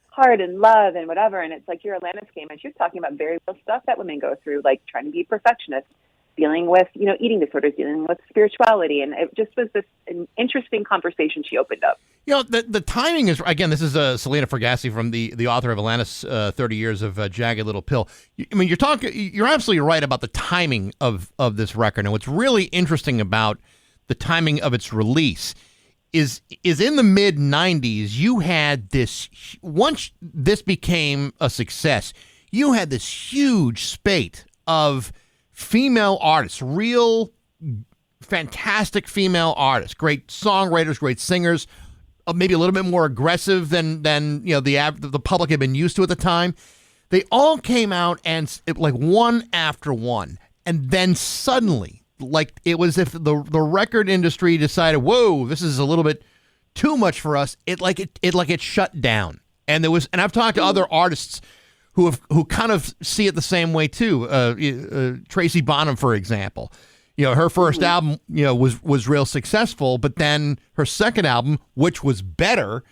heart and love and whatever, and it's like your Alanis came and she was talking about very real stuff that women go through, like trying to be perfectionists, dealing with, eating disorders, dealing with spirituality. And it just was an interesting conversation she opened up. The timing is, again, this is Selena Fragasse from the author of Alanis, 30 Years of Jagged Little Pill. I mean, you're absolutely right about the timing of this record. And what's really interesting about the timing of its release is in the mid-90s, you had this, once this became a success, you had this huge spate of female artists, real fantastic female artists, great songwriters, great singers, maybe a little bit more aggressive than the public had been used to at the time. They all came out and one after one, and then suddenly, it was if the record industry decided, whoa, this is a little bit too much for us. It shut down, and I've talked to other artists who kind of see it the same way too. Tracy Bonham, for example. Her first album, was real successful, but then her second album, which was better,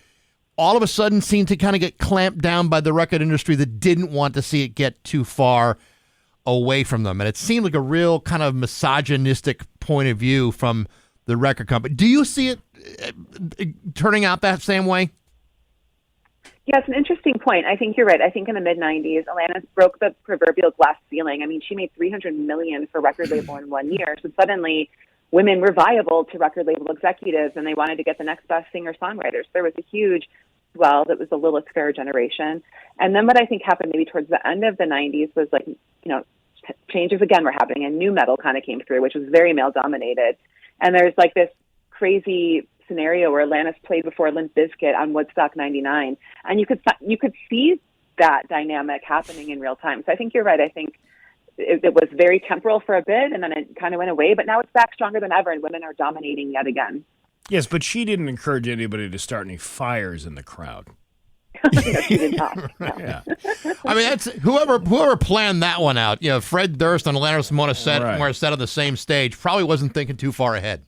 all of a sudden seemed to kind of get clamped down by the record industry that didn't want to see it get too far away from them. And it seemed like a real kind of misogynistic point of view from the record company. Do you see it turning out that same way? Yeah, it's an interesting point. I think you're right. I think in the mid-'90s, Alanis broke the proverbial glass ceiling. I mean, she made $300 million for record label in 1 year. So suddenly, women were viable to record label executives, and they wanted to get the next best singer-songwriters. There was a huge swell that was the Lilith Fair generation. And then what I think happened maybe towards the end of the 90s was changes again were happening, and new metal kind of came through, which was very male-dominated. And there's like this crazy scenario where Alanis played before Limp Bizkit on Woodstock 99, and you could see that dynamic happening in real time. So I think you're right. I think it was very temporal for a bit, and then it kind of went away, but now it's back stronger than ever, and women are dominating yet again. Yes, but she didn't encourage anybody to start any fires in the crowd. No, she did not. No. Yeah. I mean, that's whoever planned that one out. Fred Durst and Alanis Morissette on the same stage probably wasn't thinking too far ahead.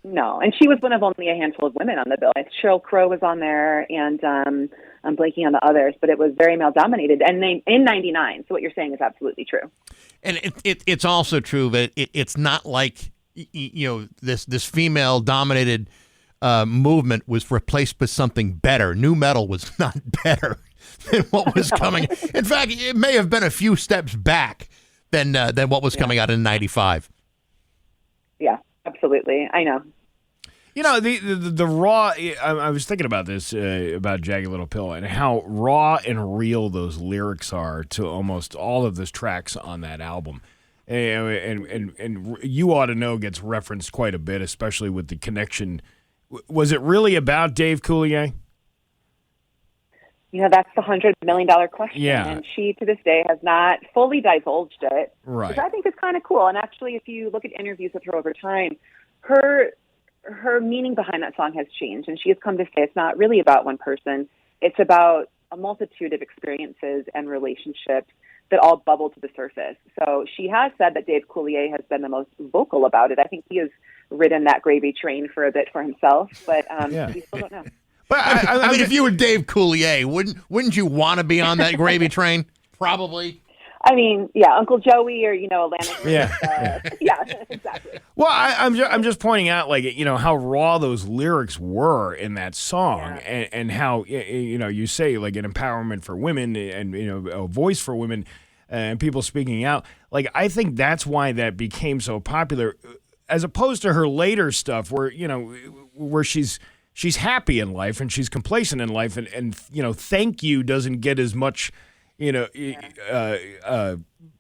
No, and she was one of only a handful of women on the bill. Sheryl Crow was on there, and I'm blanking on the others, but it was very male-dominated, and in 99, so what you're saying is absolutely true. And it's also true that it's not like, this female-dominated movement was replaced with something better. New metal was not better than what was coming. In fact, it may have been a few steps back than what was coming out in 95. Yeah, absolutely. I know. The raw, I was thinking about this, about Jagged Little Pill, and how raw and real those lyrics are to almost all of those tracks on that album. And You Ought to Know gets referenced quite a bit, especially with the connection. Was it really about Dave Coulier? That's the $100 million question. Yeah. And she, to this day, has not fully divulged it. Right. Which I think is kind of cool. And actually, if you look at interviews with her over time, her meaning behind that song has changed. And she has come to say it's not really about one person. It's about a multitude of experiences and relationships that all bubble to the surface. So she has said that Dave Coulier has been the most vocal about it. I think he has ridden that gravy train for a bit for himself, but we still don't know. But I mean, if you were Dave Coulier, wouldn't you want to be on that gravy train? Probably. I mean, yeah, Uncle Joey or Alanis. Yeah. Yeah, exactly. Well, I'm just pointing out, how raw those lyrics were in that song, and how you say like an empowerment for women and a voice for women and people speaking out. Like, I think that's why that became so popular, as opposed to her later stuff where she's happy in life and she's complacent in life, and Thank You doesn't get as much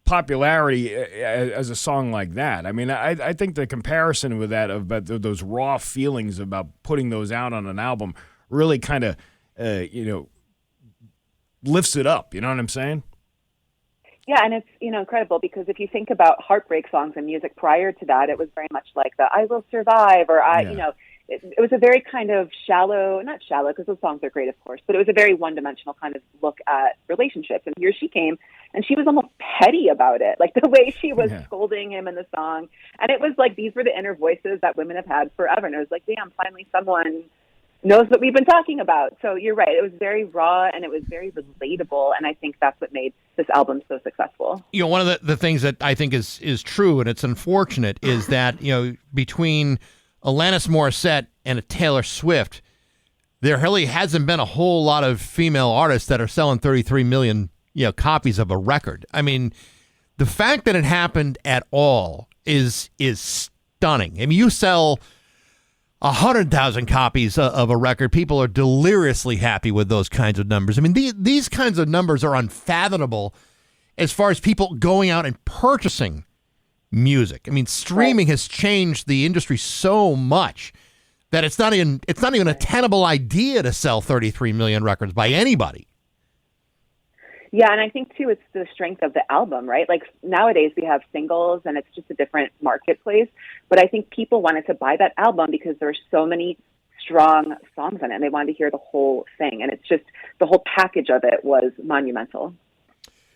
popularity as a song like that. I mean, I think the comparison with that about those raw feelings about putting those out on an album really kind of lifts it up. You know what I'm saying? Yeah, and it's incredible, because if you think about heartbreak songs and music prior to that, it was very much like the "I Will Survive" or it was a very kind of not shallow, because those songs are great, of course, but it was a very one-dimensional kind of look at relationships. And here she came, and she was almost petty about it, like the way she was scolding him in the song. And it was like, these were the inner voices that women have had forever. And it was like, damn, finally someone knows what we've been talking about. So you're right. It was very raw, and it was very relatable. And I think that's what made this album so successful. One of the things that I think is true, and it's unfortunate, is that, between Alanis Morissette and a Taylor Swift, there really hasn't been a whole lot of female artists that are selling 33 million copies of a record. I mean, the fact that it happened at all is stunning. I mean, you sell 100,000 copies of a record, people are deliriously happy with those kinds of numbers. I mean, these kinds of numbers are unfathomable as far as people going out and purchasing music. I mean, streaming has changed the industry so much that it's not even a tenable idea to sell 33 million records by anybody. Yeah, and I think too, it's the strength of the album, right? Like nowadays we have singles, and it's just a different marketplace. But I think people wanted to buy that album because there are so many strong songs on it, and they wanted to hear the whole thing. And it's just, the whole package of it was monumental.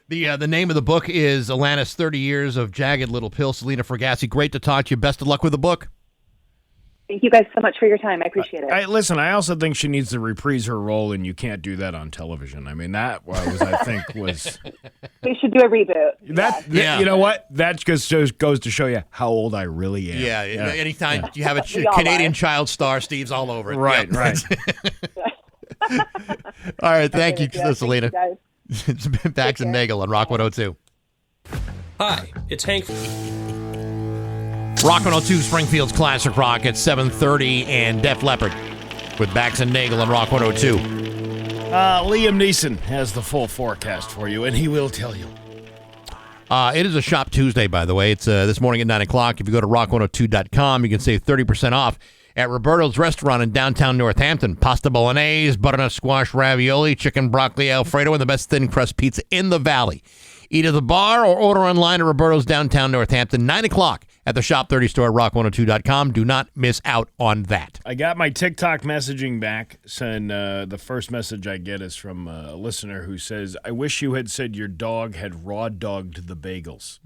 The name of the book is Alanis, 30 Years of Jagged Little Pill. Selena Fergassi, great to talk to you. Best of luck with the book. Thank you guys so much for your time. I appreciate it. Listen, I also think she needs to reprise her role, and you can't do that on television. I mean, that was. We should do a reboot. Yeah. You know what? That just goes to show you how old I really am. Yeah. Anytime you have a Canadian child star, Steve's all over it. Right. All right. Thank you, Selena. Thank you, guys. It's been Bax and Nagle on Rock 102. Hi, it's Hank. Rock 102, Springfield's Classic Rock at 7:30, and Def Leppard with Bax and Nagle on Rock 102. Liam Neeson has the full forecast for you, and he will tell you. It is a Shop Tuesday, by the way. It's this morning at 9 o'clock. If you go to rock102.com, you can save 30% off at Roberto's Restaurant in downtown Northampton. Pasta bolognese, butternut squash ravioli, chicken broccoli Alfredo, and the best thin crust pizza in the valley. Eat at the bar or order online at Roberto's downtown Northampton, 9 o'clock at the Shop 30 store at rock102.com. Do not miss out on that. I got my TikTok messaging back, and the first message I get is from a listener who says, I wish you had said your dog had raw-dogged the bagels.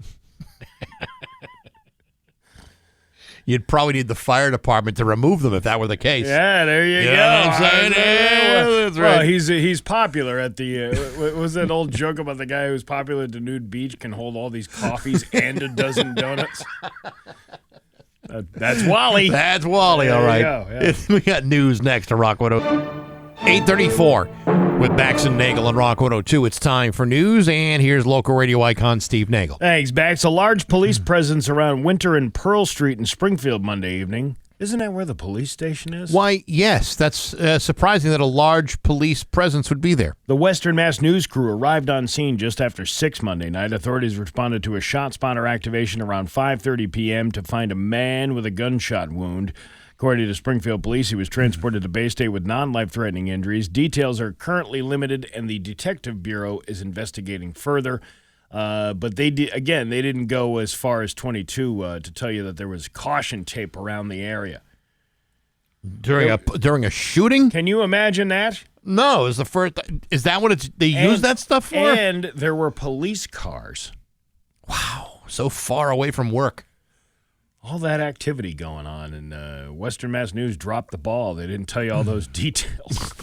You'd probably need the fire department to remove them if that were the case. Yeah, there you go. Know what I'm saying? That's right. Well, he's popular at the. What was that old joke about the guy who's popular at the nude beach can hold all these coffees and a dozen donuts? That's Wally. That's Wally, all right. Yeah. We got news next to Rock 102. 8:34 with Bax and Nagle on Rock 102. It's time for news, and here's local radio icon Steve Nagle. Thanks, Bax. A large police presence around Winter and Pearl Street in Springfield Monday evening. Isn't that where the police station is? Why, yes. That's surprising that a large police presence would be there. The Western Mass News crew arrived on scene just after 6 Monday night. Authorities responded to a shot spotter activation around 5:30 p.m. to find a man with a gunshot wound. According to Springfield Police, he was transported to Bay State with non-life-threatening injuries. Details are currently limited, and the Detective Bureau is investigating further. But they didn't go as far as 22 to tell you that there was caution tape around the area. During a shooting? Can you imagine that? No, is that what they use that stuff for? And there were police cars. Wow, so far away from work. All that activity going on, and Western Mass News dropped the ball. They didn't tell you all those details.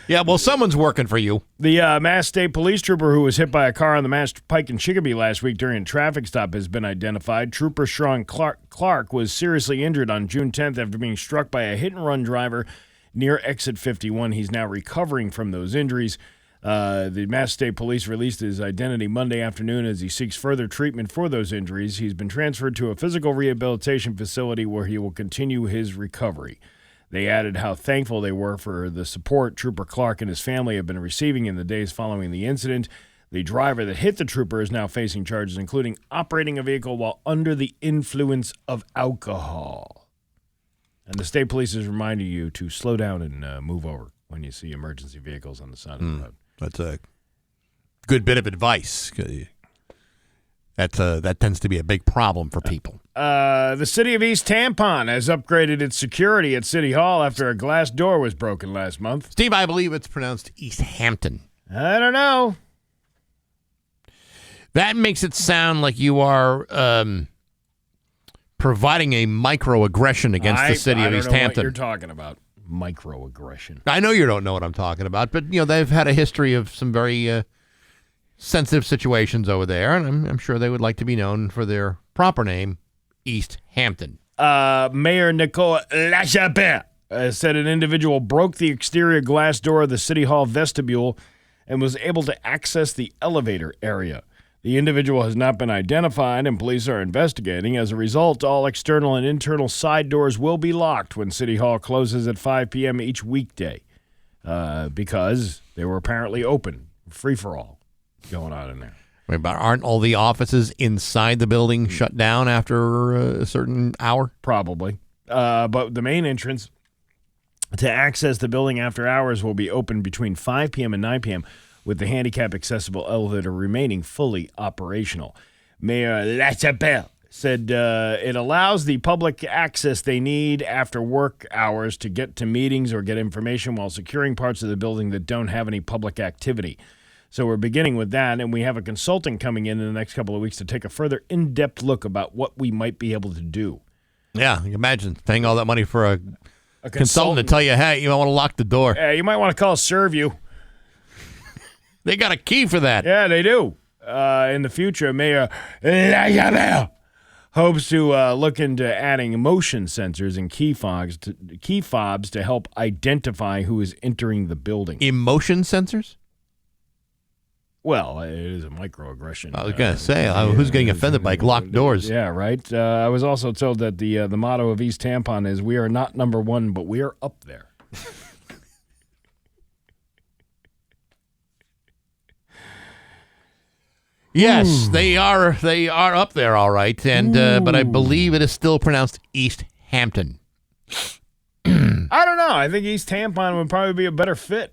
Yeah, well, someone's working for you. The Mass State Police trooper who was hit by a car on the Mass Pike in Chicopee last week during a traffic stop has been identified. Trooper Sean Clark was seriously injured on June 10th after being struck by a hit-and-run driver near Exit 51. He's now recovering from those injuries. The Mass State Police released his identity Monday afternoon as he seeks further treatment for those injuries. He's been transferred to a physical rehabilitation facility where he will continue his recovery. They added how thankful they were for the support Trooper Clark and his family have been receiving in the days following the incident. The driver that hit the trooper is now facing charges, including operating a vehicle while under the influence of alcohol. And the state police is reminding you to slow down and move over when you see emergency vehicles on the side of the road. That's a good bit of advice. That tends to be a big problem for people. The city of East Tampon has upgraded its security at City Hall after a glass door was broken last month. Steve, I believe it's pronounced East Hampton. I don't know. That makes it sound like you are providing a microaggression against the city of East Hampton. I don't know what you're talking about. Microaggression. I know you don't know what I'm talking about, but they've had a history of some very sensitive situations over there, and I'm sure they would like to be known for their proper name, East Hampton. Mayor Nicole Lachapelle said an individual broke the exterior glass door of the City Hall vestibule and was able to access the elevator area. The individual has not been identified, and police are investigating. As a result, all external and internal side doors will be locked when City Hall closes at 5 p.m. each weekday because they were apparently open, free-for-all going on in there. Wait, but aren't all the offices inside the building shut down after a certain hour? Probably. But the main entrance to access the building after hours will be open between 5 p.m. and 9 p.m., with the handicap-accessible elevator remaining fully operational. Mayor Lachapelle said it allows the public access they need after work hours to get to meetings or get information while securing parts of the building that don't have any public activity. So we're beginning with that, and we have a consultant coming in the next couple of weeks to take a further in-depth look about what we might be able to do. Yeah, you imagine paying all that money for a consultant to tell you, hey, you might want to lock the door. Yeah, you might want to call ServU. They got a key for that. Yeah, they do. In the future, Mayor Lagabelle hopes to look into adding motion sensors and key fobs to help identify who is entering the building. Emotion sensors? Well, it is a microaggression. I was going to say, who's getting offended by locked doors? Yeah, right. I was also told that the motto of East Tampon is, we are not number one, but we are up there. Yes, they are up there, all right. And but I believe it is still pronounced East Hampton. I don't know. I think East Tampon would probably be a better fit.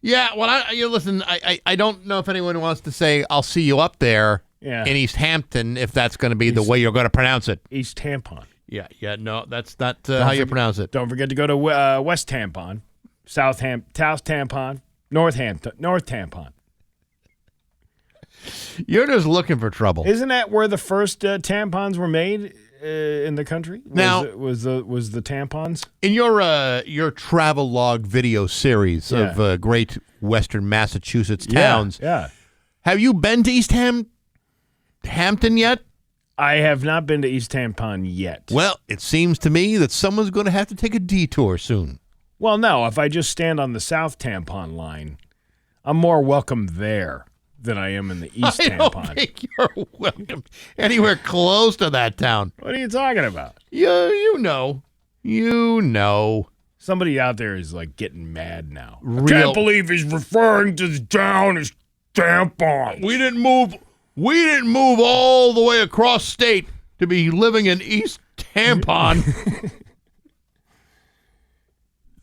Yeah, well, listen, I don't know if anyone wants to say, I'll see you up there in East Hampton, if that's going to be the way you're going to pronounce it. East Tampon. Yeah, no, that's not how you pronounce it. Don't forget to go to West Tampon, South Tampon, North Tampon. You're just looking for trouble. Isn't that where the first tampons were made in the country? Now, was the tampons in your travel log video series of great Western Massachusetts towns? Yeah. Have you been to East Hampton yet? I have not been to East Tampon yet. Well, it seems to me that someone's going to have to take a detour soon. Well, no. If I just stand on the South Tampon line, I'm more welcome there than I am in the East Tampon. I don't think you're welcome anywhere close to that town. What are you talking about? You know. Somebody out there is like getting mad now. I can't believe he's referring to the town as tampons. We didn't move all the way across state to be living in East Tampon.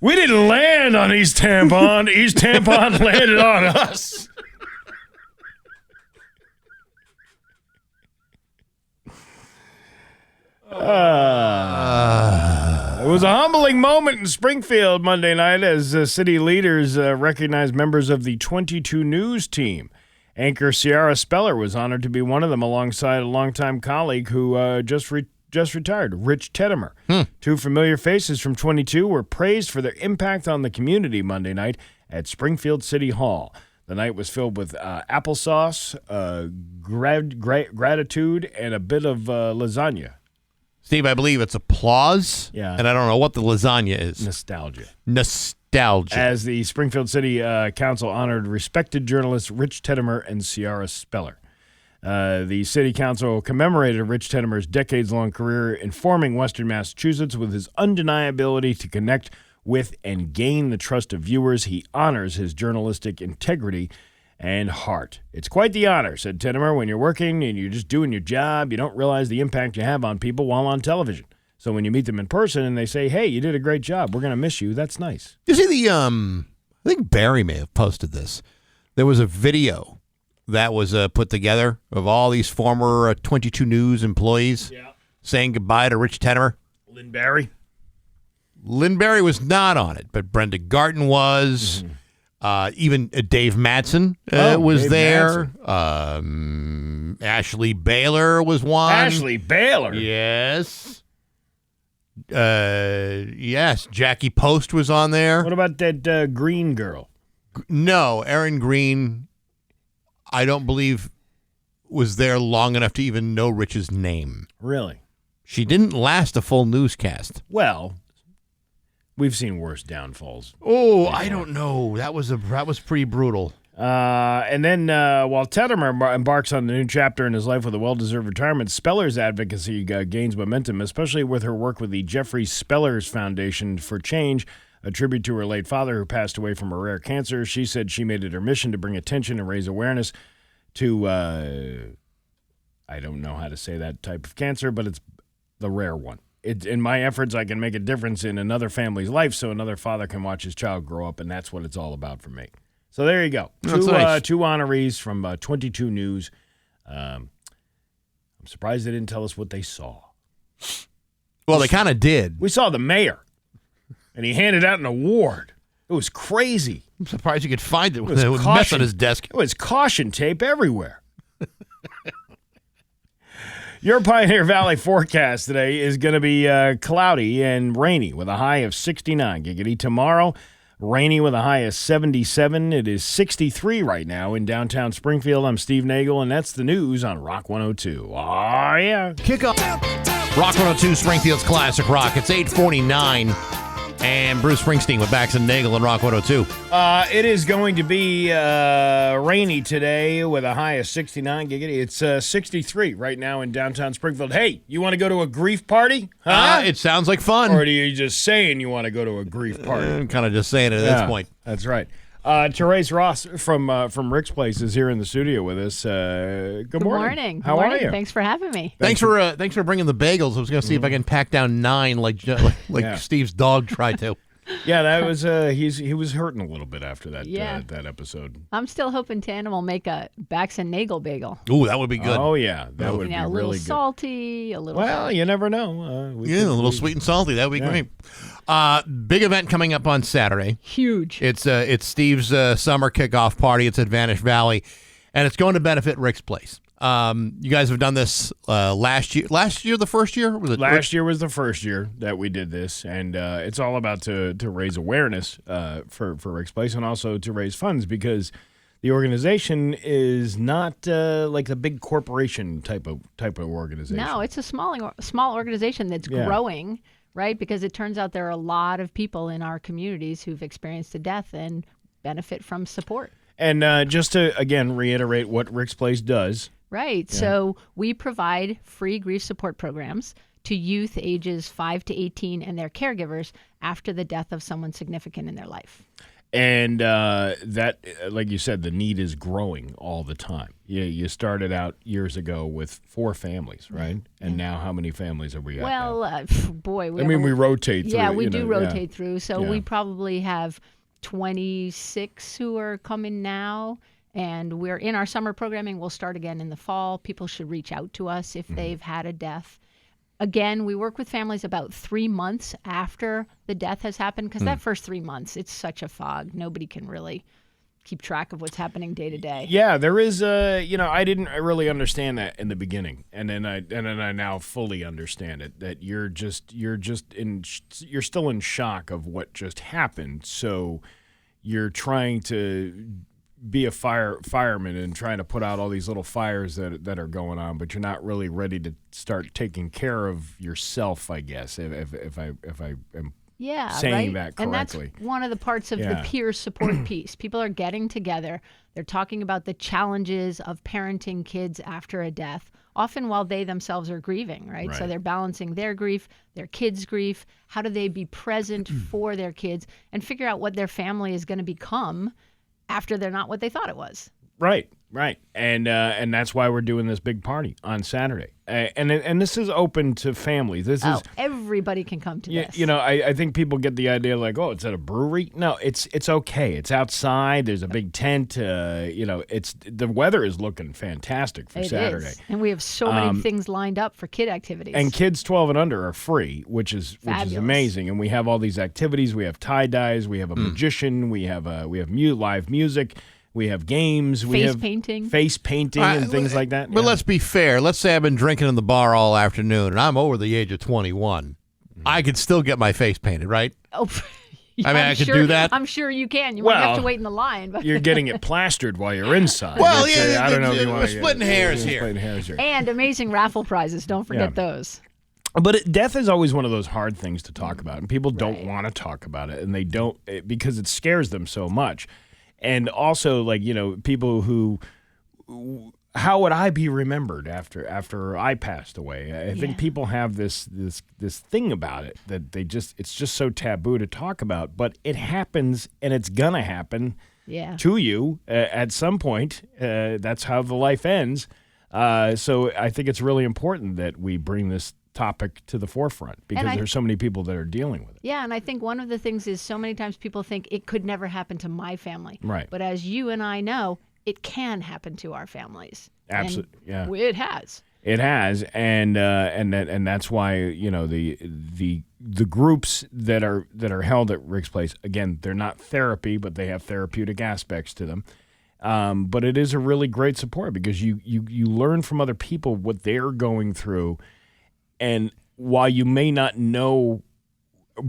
We didn't land on East Tampon. East Tampon landed on us. It was a humbling moment in Springfield Monday night as city leaders recognized members of the 22 News team. Anchor Ciara Speller was honored to be one of them alongside a longtime colleague who just retired, Rich Teddemer. Two familiar faces from 22 were praised for their impact on the community Monday night at Springfield City Hall. The night was filled with applesauce, gratitude, and a bit of lasagna. Steve, I believe it's applause. Yeah. And I don't know what the lasagna is. Nostalgia. As the Springfield City Council honored respected journalists Rich Teddemer and Ciara Speller. The City Council commemorated Rich Teddemer's decades-long career informing Western Massachusetts with his undeniability to connect with and gain the trust of viewers. He honors his journalistic integrity and heart. It's quite the honor, said Teddemer. When you're working and you're just doing your job, you don't realize the impact you have on people while on television. So when you meet them in person and they say, hey, you did a great job, we're going to miss you, that's nice. You see I think Barry may have posted this. There was a video that was put together of all these former 22 News employees saying goodbye to Rich Teddemer. Lynn Barry was not on it, but Brenda Garton was. Mm-hmm. Even Dave Mattson was Dave there. Ashley Baylor was one. Ashley Baylor? Yes. Yes. Jackie Post was on there. What about that Green girl? No, Erin Green, I don't believe was there long enough to even know Rich's name. Really? She didn't last a full newscast. Well, we've seen worse downfalls. Oh, I don't know. That was pretty brutal. And then while Teddemer embarks on the new chapter in his life with a well-deserved retirement, Speller's advocacy gains momentum, especially with her work with the Jeffrey Spellers Foundation for Change, a tribute to her late father who passed away from a rare cancer. She said she made it her mission to bring attention and raise awareness to, I don't know how to say that type of cancer, but it's the rare one. In my efforts, I can make a difference in another family's life so another father can watch his child grow up, and that's what it's all about for me. So there you go. Nice. Two honorees from 22 News. I'm surprised they didn't tell us what they saw. Well, they kind of did. We saw the mayor, and he handed out an award. It was crazy. I'm surprised you could find it with was a mess caution. on his desk. It was caution tape everywhere. Your Pioneer Valley forecast today is going to be cloudy and rainy with a high of 69. Giggity. Tomorrow, rainy with a high of 77. It is 63 right now in downtown Springfield. I'm Steve Nagle, and that's the news on Rock 102. Oh, yeah. Kick off Rock 102, Springfield's Classic Rock. It's 8:49. And Bruce Springsteen with Bax and Nagle and Rock 102. It is going to be rainy today with a high of 69. Giggity. It's 63 right now in downtown Springfield. Hey, you want to go to a grief party? Huh? It sounds like fun. Or are you just saying you want to go to a grief party? I'm kind of just saying it at this point. That's right. Therese Ross from Rick's Place is here in the studio with us. Good morning. How are you? Thanks for having me. Thanks for bringing the bagels. I was going to see if I can pack down 9 like Steve's dog tried to. Yeah, that was he was hurting a little bit after that that episode. I'm still hoping Tana will make a Bax and Nagle bagel. Ooh, that would be good. Oh yeah, that would be a little really good. Salty, a little. Well, you never know. A little sweet and salty. That would be great. Big event coming up on Saturday. Huge. It's Steve's summer kickoff party. It's at Vanish Valley, and it's going to benefit Rick's Place. You guys have done this last year. Last year, the first year? Was it last year was the first year that we did this, and it's all about to raise awareness for Rick's Place and also to raise funds because the organization is not like a big corporation type of organization. No, it's a small organization that's growing, right? Because it turns out there are a lot of people in our communities who've experienced a death and benefit from support. And just to, again, reiterate what Rick's Place does. Right. Yeah. So we provide free grief support programs to youth ages 5 to 18 and their caregivers after the death of someone significant in their life. And that, like you said, the need is growing all the time. You started out years ago with 4 families, right? And now how many families are we at? Well, boy. We rotate through. Yeah, we do rotate through. So we probably have 26 who are coming now. And we're in our summer programming. We'll start again in the fall. People should reach out to us if they've had a death. Again, we work with families about 3 months after the death has happened because that first 3 months, it's such a fog. Nobody can really keep track of what's happening day to day. Yeah, there is I didn't really understand that in the beginning, and then I now fully understand it. That you're still in shock of what just happened. So you're trying to be a fireman and trying to put out all these little fires that are going on, but you're not really ready to start taking care of yourself, I guess, if I am saying that correctly. And that's one of the parts of the peer support piece. People are getting together. They're talking about the challenges of parenting kids after a death, often while they themselves are grieving, right? So they're balancing their grief, their kids' grief. How do they be present for their kids and figure out what their family is going to become after they're not what they thought it was. Right. And that's why we're doing this big party on Saturday. And this is open to families. Everybody can come to this. I think people get the idea like, oh, it's at a brewery. No, it's okay. It's outside. There's a big tent. The weather is looking fantastic for Saturday. Is. And we have so many things lined up for kid activities. And kids 12 and under are free, which is amazing. And we have all these activities. We have tie-dyes. We have a magician. We have live music. We have games. Face painting and things like that. But let's be fair. Let's say I've been drinking in the bar all afternoon, and I'm over the age of 21. I could still get my face painted, right? Oh, I could do that. I'm sure you can. You might have to wait in the line. But you're getting it plastered while you're inside. Well, I don't know if you want to. We're splitting hairs here. And amazing raffle prizes. Don't forget those. But death is always one of those hard things to talk about, and people don't want to talk about it, and they don't because it scares them so much. And also, people who, how would I be remembered after I passed away? I think people have this thing about it that it's just so taboo to talk about. But it happens, and it's gonna happen to you at some point. That's how the life ends. So I think it's really important that we bring this topic to the forefront because there's so many people that are dealing with it. Yeah, and I think one of the things is so many times people think it could never happen to my family. Right. But as you and I know, it can happen to our families. Absolutely. Yeah. It has. It has, and that's why the groups that are held at Rick's Place, again, they're not therapy, but they have therapeutic aspects to them. But it is a really great support because you learn from other people what they're going through, and while you may not know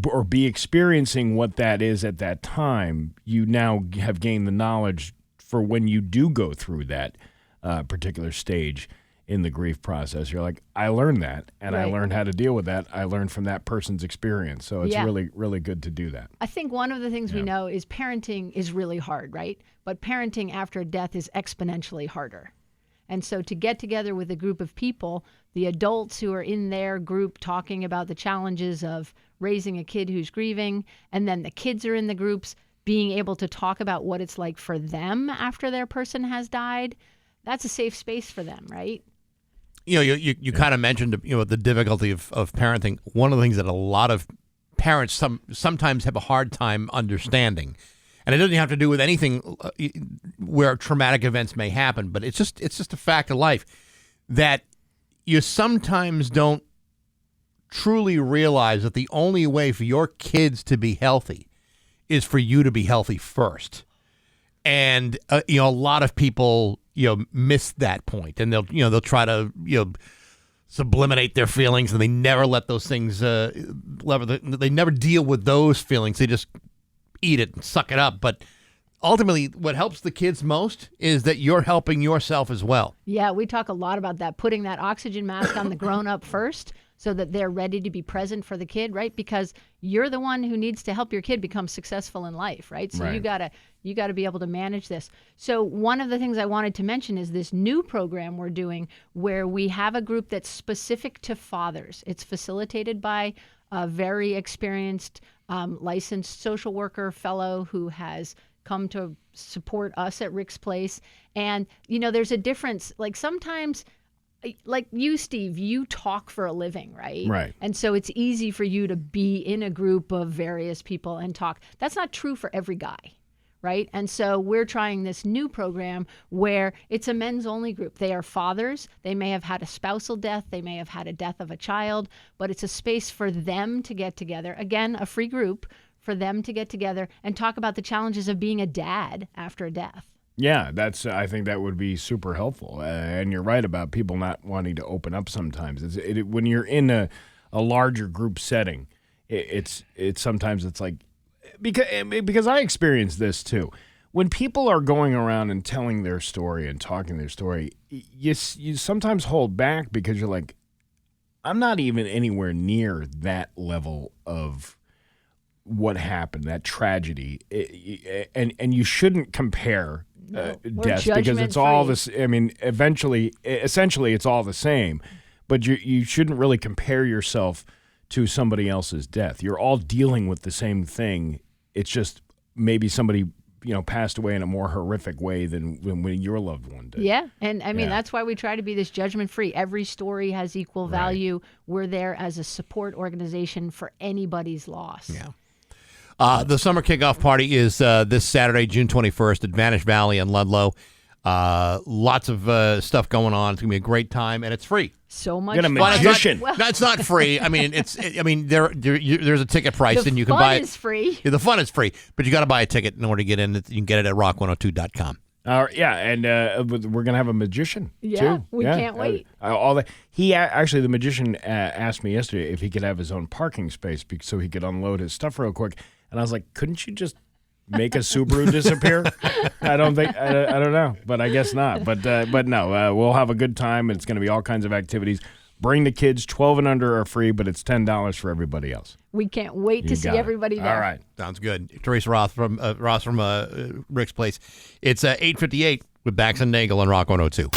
or be experiencing what that is at that time, you now have gained the knowledge for when you do go through that particular stage in the grief process. You're like, I learned that, and I learned how to deal with that. I learned from that person's experience. So it's really, really good to do that. I think one of the things we know is parenting is really hard, right? But parenting after a death is exponentially harder. And so to get together with a group of people, the adults who are in their group talking about the challenges of raising a kid who's grieving, and then the kids are in the groups being able to talk about what it's like for them after their person has died, that's a safe space for them, right? You kind of mentioned the difficulty of parenting. One of the things that a lot of parents sometimes have a hard time understanding, and it doesn't have to do with anything where traumatic events may happen, but it's just a fact of life that you sometimes don't truly realize that the only way for your kids to be healthy is for you to be healthy first. And a lot of people miss that point, and they'll try to subliminate their feelings, and they never let those things they never deal with those feelings. They just eat it and suck it up. But ultimately, what helps the kids most is that you're helping yourself as well. Yeah, we talk a lot about that, putting that oxygen mask on the grown-up first so that they're ready to be present for the kid, right? Because you're the one who needs to help your kid become successful in life, right? So you gotta be able to manage this. So one of the things I wanted to mention is this new program we're doing where we have a group that's specific to fathers. It's facilitated by a very experienced licensed social worker fellow who has come to support us at Rick's Place. And, there's a difference. Like sometimes, like you, Steve, you talk for a living, right? Right. And so it's easy for you to be in a group of various people and talk. That's not true for every guy, right? And so we're trying this new program where it's a men's only group. They are fathers. They may have had a spousal death. They may have had a death of a child, but it's a space for them to get together. Again, a free group for them to get together and talk about the challenges of being a dad after a death. Yeah, I think that would be super helpful. And you're right about people not wanting to open up sometimes. When you're in a larger group setting, it's sometimes it's like, because I experienced this too. When people are going around and telling their story and talking their story, you sometimes hold back because you're like, I'm not even anywhere near that level of what happened, that tragedy, and you shouldn't compare deaths because it's all this. I mean, essentially, it's all the same, but you shouldn't really compare yourself to somebody else's death. You're all dealing with the same thing. It's just maybe somebody passed away in a more horrific way than when your loved one did. Yeah, and I mean that's why we try to be this judgment-free. Every story has equal value. Right. We're there as a support organization for anybody's loss. Yeah. The summer kickoff party is this Saturday, June 21st at Vanish Valley in Ludlow. Lots of stuff going on. It's going to be a great time, and it's free. So much fun. Get a magician. It's not free. I mean, there's a ticket price, and you can buy it. The fun is free. Yeah, the fun is free, but you got to buy a ticket in order to get in. You can get it at rock102.com. And we're gonna have a magician too. We can't wait. The magician asked me yesterday if he could have his own parking space so he could unload his stuff real quick, and I was like, couldn't you just make a Subaru disappear? I don't know, but I guess not. But no, we'll have a good time. It's going to be all kinds of activities. Bring the kids. 12 and under are free, but it's $10 for everybody else. We can't wait to see everybody there. All right. Sounds good. Teresa Ross from Rick's Place. It's 8:58 with Bax and Nagle on Rock 102.